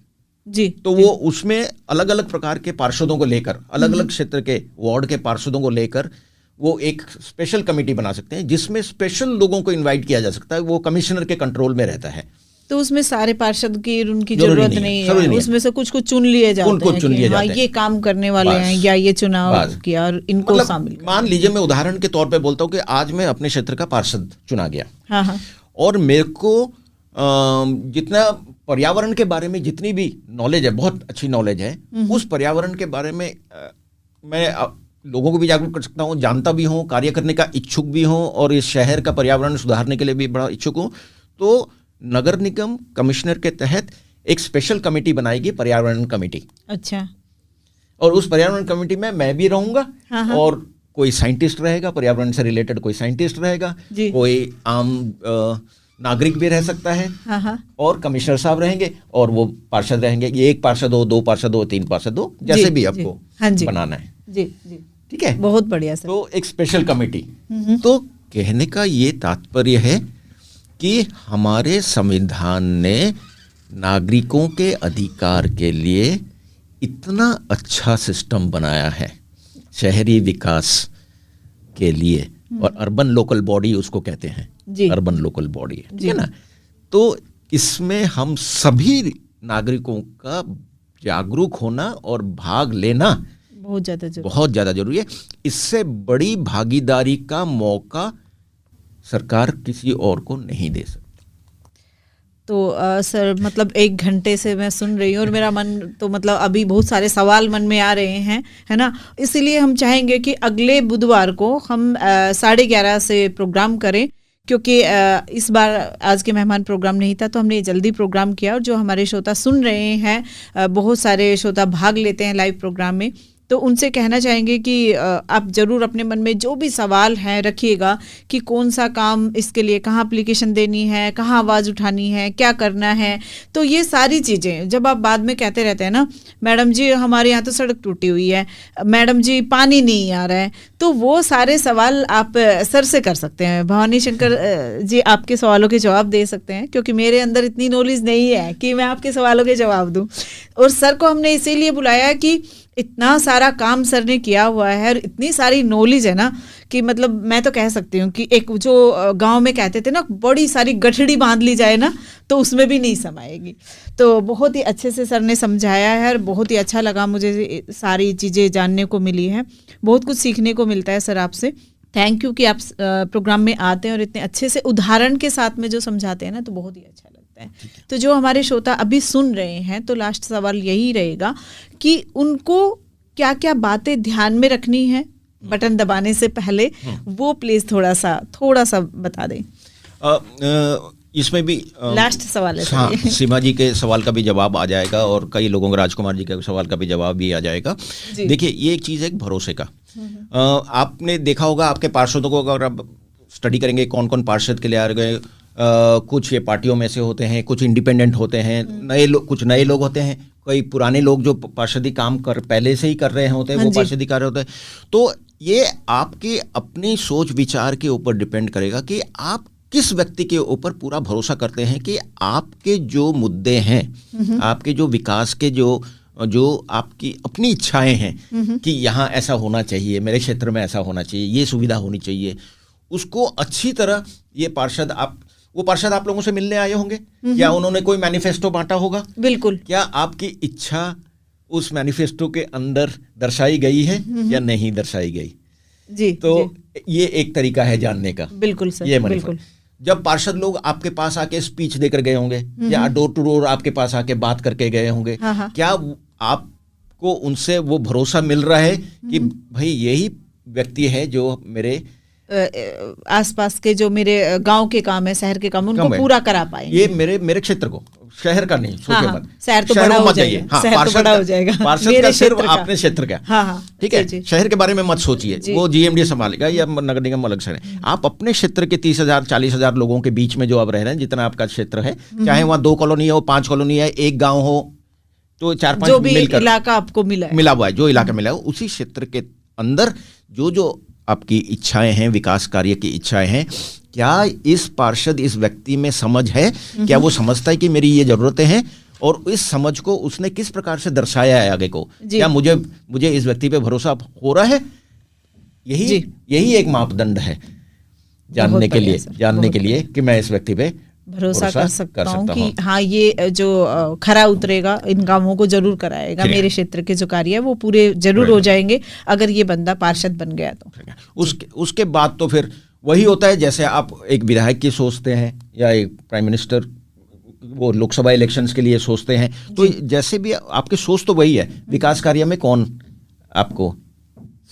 जी। तो वो उसमें अलग अलग प्रकार के पार्षदों को लेकर, अलग अलग क्षेत्र के वार्ड के पार्षदों को लेकर वो एक स्पेशल कमेटी बना सकते हैं जिसमें स्पेशल लोगों को इनवाइट किया जा सकता है, वो कमिश्नर के कंट्रोल में रहता है। तो उसमें सारे पार्षद की उनकी जरूरत नहीं है, उसमें से कुछ चुन लिए जाते हैं, हाँ ये काम करने वाले हैं या ये चुनाव किया और इनको मतलब शामिल। मान लीजिए मैं उदाहरण के तौर पे बोलता हूँ कि आज मैं अपने क्षेत्र का पार्षद चुना गया, हाँ, और मेरे को जितना पर्यावरण के बारे में जितनी भी नॉलेज है, बहुत अच्छी नॉलेज है, उस पर्यावरण के बारे में मैं लोगों को भी जागरूक कर सकता हूँ, जानता भी हूँ, कार्य करने का इच्छुक भी हूँ और इस शहर का पर्यावरण सुधारने के लिए भी बड़ा इच्छुक हूँ। तो नगर निगम कमिश्नर के तहत एक स्पेशल कमेटी बनाएगी, पर्यावरण कमेटी। अच्छा। और उस पर्यावरण कमेटी में मैं भी रहूंगा, हाँ। और कोई साइंटिस्ट रहेगा, पर्यावरण से रिलेटेड कोई साइंटिस्ट रहेगा, कोई आम नागरिक भी रह सकता है, हाँ। और कमिश्नर साहब रहेंगे और वो पार्षद रहेंगे। ये एक पार्षद हो, दो पार्षद हो, तीन पार्षद हो, जैसे भी आपको बनाना है। जी जी, ठीक है, बहुत बढ़िया सर। तो एक स्पेशल कमेटी। तो कहने का ये तात्पर्य है कि हमारे संविधान ने नागरिकों के अधिकार के लिए इतना अच्छा सिस्टम बनाया है शहरी विकास के लिए, और अर्बन लोकल बॉडी उसको कहते हैं, अर्बन लोकल बॉडी, ठीक है ना। तो इसमें हम सभी नागरिकों का जागरूक होना और भाग लेना बहुत ज्यादा जरूरी है। इससे बड़ी भागीदारी का मौका सरकार किसी और को नहीं दे सकती। तो सर मतलब 1 घंटे से मैं सुन रही हूँ और मेरा मन तो मतलब अभी बहुत सारे सवाल मन में आ रहे हैं, है ना। इसीलिए हम चाहेंगे कि अगले बुधवार को हम 11:30 से प्रोग्राम करें, क्योंकि इस बार आज के मेहमान प्रोग्राम नहीं था तो हमने जल्दी प्रोग्राम किया, और जो हमारे श्रोता सुन रहे हैं, बहुत सारे श्रोता भाग लेते हैं लाइव प्रोग्राम में, तो उनसे कहना चाहेंगे कि आप ज़रूर अपने मन में जो भी सवाल हैं रखिएगा कि कौन सा काम इसके लिए, कहाँ एप्लीकेशन देनी है, कहाँ आवाज़ उठानी है, क्या करना है। तो ये सारी चीज़ें जब आप बाद में कहते रहते हैं ना, मैडम जी हमारे यहाँ तो सड़क टूटी हुई है, मैडम जी पानी नहीं आ रहा है, तो वो सारे सवाल आप सर से कर सकते हैं। भवानी शंकर जी आपके सवालों के जवाब दे सकते हैं, क्योंकि मेरे अंदर इतनी नॉलेज नहीं है कि मैं आपके सवालों के जवाब दूँ। और सर को हमने इसीलिए बुलाया कि इतना सारा काम सर ने किया हुआ है और इतनी सारी नॉलेज है ना, कि मतलब मैं तो कह सकती हूँ कि एक जो गांव में कहते थे ना, बड़ी सारी गठड़ी बांध ली जाए ना तो उसमें भी नहीं समाएगी। तो बहुत ही अच्छे से सर ने समझाया है और बहुत ही अच्छा लगा, मुझे सारी चीज़ें जानने को मिली हैं, बहुत कुछ सीखने को मिलता है सर आपसे। थैंक यू कि आप प्रोग्राम में आते हैं और इतने अच्छे से उदाहरण के साथ में जो समझाते हैं ना, तो बहुत ही अच्छा लगता है। तो जो हमारे श्रोता अभी सुन रहे हैं, तो लास्ट सवाल यही रहेगा कि उनको क्या क्या बातें ध्यान में रखनी है बटन दबाने से पहले, वो प्लीज थोड़ा सा बता दें। इसमें भी लास्ट सवाल है। हाँ, सीमा जी के सवाल का भी जवाब आ जाएगा और कई लोगों का, राजकुमार जी के सवाल का भी जवाब भी आ जाएगा। देखिए, ये एक चीज़ है भरोसे का। आपने देखा होगा आपके पार्षदों को अगर आप स्टडी करेंगे कौन कौन पार्षद के लिए आ गए, कुछ ये पार्टियों में से होते हैं, कुछ इंडिपेंडेंट होते हैं, कुछ नए लोग होते हैं, कई पुराने लोग जो पार्षदी काम पहले से ही कर रहे होते हैं, वो पार्षदी कार्य होते हैं। तो ये आपकी अपनी सोच विचार के ऊपर डिपेंड करेगा कि आप किस व्यक्ति के ऊपर पूरा भरोसा करते हैं कि आपके जो मुद्दे हैं, आपके जो विकास के जो आपकी अपनी इच्छाएं हैं कि यहाँ ऐसा होना चाहिए, मेरे क्षेत्र में ऐसा होना चाहिए, ये सुविधा होनी चाहिए, उसको अच्छी तरह ये पार्षद वो पार्षद आप लोगों से मिलने आए होंगे, क्या उन्होंने कोई मैनिफेस्टो बांटा होगा? बिल्कुल। क्या आपकी इच्छा उस मैनिफेस्टो के अंदर दर्शाई गई है या नहीं दर्शाई गई? जी। तो ये एक तरीका है जानने का। बिल्कुल सर, ये बिल्कुल। जब पार्षद लोग आपके पास आके स्पीच देकर गए होंगे या डोर टू डोर आपके पास आके बात करके गए होंगे, क्या को उनसे वो भरोसा मिल रहा है कि भाई यही व्यक्ति है जो मेरे आसपास के जो मेरे गांव के काम है, शहर के काम, उनको पूरा करा पाएंगे। ये मेरे क्षेत्र को, शहर का नहीं, सोचे मत, शहर तो बड़ा हो जाएगा, शहर तो बड़ा हो जाएगा, पार्षद का सिर्फ अपने क्षेत्र का, ठीक है, शहर के बारे में मत सोचिए, वो जीएमडी संभालेगा या नगर निगम अलग से। आप अपने क्षेत्र के 30,000 40,000 लोगों के बीच में जो आप रह रहे हैं, जितना आपका क्षेत्र है, चाहे वहाँ 2 कॉलोनी हो, 5 कॉलोनी है, 1 गाँव हो, तो 4-5 जो भी इलाका आपको मिला हुआ है, जो इलाका मिला है, उसी क्षेत्र के अंदर जो आपकी इच्छाएं हैं, विकास कार्य की इच्छाएं हैं, क्या इस पार्षद, इस व्यक्ति में समझ है? क्या वो समझता है कि मेरी ये जरूरतें हैं, और इस समझ को उसने किस प्रकार से दर्शाया है आगे को? क्या मुझे इस व्यक्ति पे भरोसा हो रहा है? यही एक मापदंड है जानने के लिए कि मैं इस व्यक्ति पे भरोसा कर सकता हूँ कि हाँ, ये जो खरा उतरेगा, इन कामों को जरूर कराएगा, मेरे क्षेत्र के जो कार्य है वो पूरे जरूर हो जाएंगे अगर ये बंदा पार्षद बन गया तो। उसके बाद तो फिर वही होता है, जैसे आप एक विधायक की सोचते हैं या एक प्राइम मिनिस्टर वो लोकसभा इलेक्शंस के लिए सोचते हैं, तो जैसे भी आपकी सोच तो वही है, विकास कार्य में कौन आपको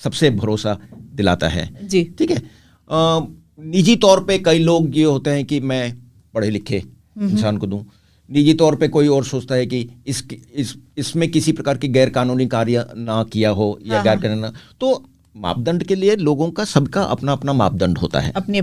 सबसे भरोसा दिलाता है? जी ठीक है। निजी तौर पे कई लोग ये होते हैं कि मैं पढ़े लिखे इंसान को दूं, निजी तौर पे कोई और सोचता है कि इसमें किसी प्रकार की गैर कानूनी कार्य ना किया हो या गैर कानूनी, तो मापदंड के लिए लोगों का सबका अपना अपना मापदंड होता है, अपनी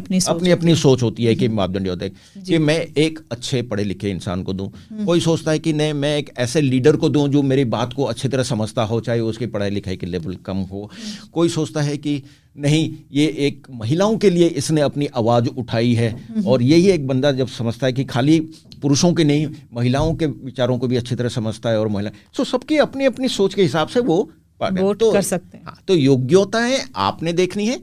अपनी सोच होती है कि मापदंड होता है कि मैं एक अच्छे पढ़े लिखे इंसान को दूं, कोई सोचता है कि नहीं मैं एक ऐसे लीडर को दूं जो मेरी बात को अच्छी तरह समझता हो, चाहे उसकी पढ़ाई लिखाई की लेवल कम हो, कोई सोचता है कि नहीं ये एक महिलाओं के लिए इसने अपनी आवाज़ उठाई है, और यही एक बंदा जब समझता है कि खाली पुरुषों के नहीं महिलाओं के विचारों को भी अच्छी तरह समझता है, और महिला सबकी अपनी अपनी सोच के हिसाब से वो वोट कर सकते हैं। तो योग्यता है आपने देखनी है,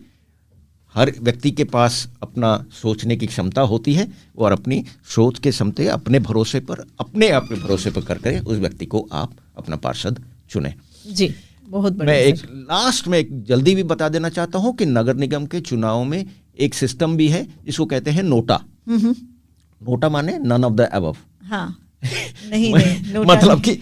हर व्यक्ति के पास अपना सोचने की क्षमता होती है, और अपनी सोच के क्षमता अपने भरोसे पर, अपने आप के भरोसे पर करके उस व्यक्ति को आप अपना पार्षद चुने। जी बहुत बढ़िया। मैं एक लास्ट में एक जल्दी भी बता देना चाहता हूं कि नगर निगम के चुनाव में एक सिस्टम भी है जिसको कहते हैं नोटा। नोटा माने नन ऑफ द अबव। हाँ नहीं मतलब कि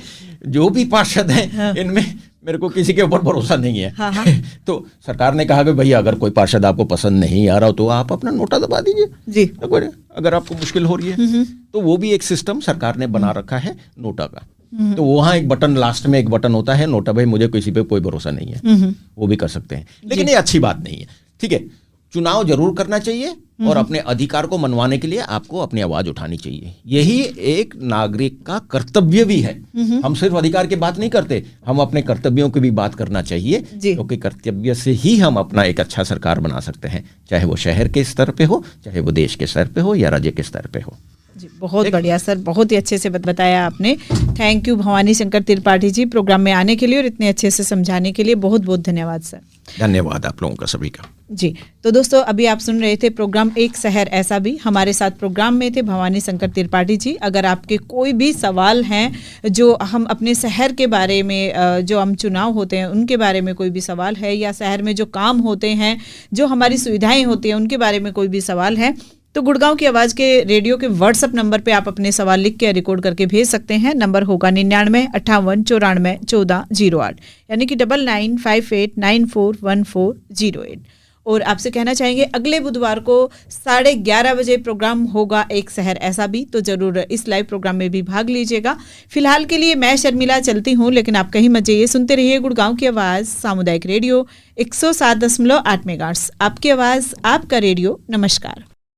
जो भी पार्षद हैं इनमें मेरे को किसी के ऊपर भरोसा नहीं है। हाँ। तो सरकार ने कहा कि भैया अगर कोई पार्षद आपको पसंद नहीं आ रहा तो आप अपना नोटा दबा दीजिए जी, अगर आपको मुश्किल हो रही है तो वो भी एक सिस्टम सरकार ने बना रखा है नोटा का। तो वहाँ एक बटन, लास्ट में एक बटन होता है नोटा, भाई मुझे किसी पे कोई भरोसा नहीं है, वो भी कर सकते हैं, लेकिन ये अच्छी बात नहीं है। ठीक है, चुनाव जरूर करना चाहिए और अपने अधिकार को मनवाने के लिए आपको अपनी आवाज उठानी चाहिए, यही एक नागरिक का कर्तव्य भी है। हम सिर्फ अधिकार की बात नहीं करते, हम अपने कर्तव्यों की भी बात करना चाहिए, क्योंकि कर्तव्य से ही हम अपना एक अच्छा सरकार बना सकते हैं, चाहे वो शहर के स्तर पे हो, चाहे वो देश के स्तर पे हो या राज्य के स्तर पे हो। जी बहुत बढ़िया सर, बहुत ही अच्छे से बताया आपने। Thank you Bhavani Shankar Tripathi ji, programme में आने के लिए और इतने अच्छे से समझाने के लिए बहुत बहुत धन्यवाद सर। धन्यवाद आप लोगों का सभी का। जी तो दोस्तों अभी आप सुन रहे थे प्रोग्राम एक शहर ऐसा भी, हमारे साथ प्रोग्राम में थे भवानी शंकर त्रिपाठी जी। अगर आपके कोई भी सवाल हैं जो हम अपने शहर के बारे में, जो हम चुनाव होते हैं उनके बारे में कोई भी सवाल है, या शहर में जो काम होते हैं, जो हमारी सुविधाएं होती हैं उनके बारे में कोई भी सवाल है, तो गुड़गांव की आवाज़ के रेडियो के व्हाट्सएप नंबर पे आप अपने सवाल लिख के रिकॉर्ड करके भेज सकते हैं। नंबर होगा 9958941408 यानी कि 9958941408। और आपसे कहना चाहेंगे अगले बुधवार को 11:30 बजे प्रोग्राम होगा एक शहर ऐसा भी, तो जरूर इस लाइव प्रोग्राम में भी भाग लीजिएगा। फिलहाल के लिए मैं शर्मिला चलती हूँ, लेकिन आप कहीं मत जाइए, सुनते रहिए गुड़गांव की आवाज़ सामुदायिक रेडियो 107.8 मेगाहर्ट्ज़। आपकी आवाज़, आपका रेडियो। नमस्कार।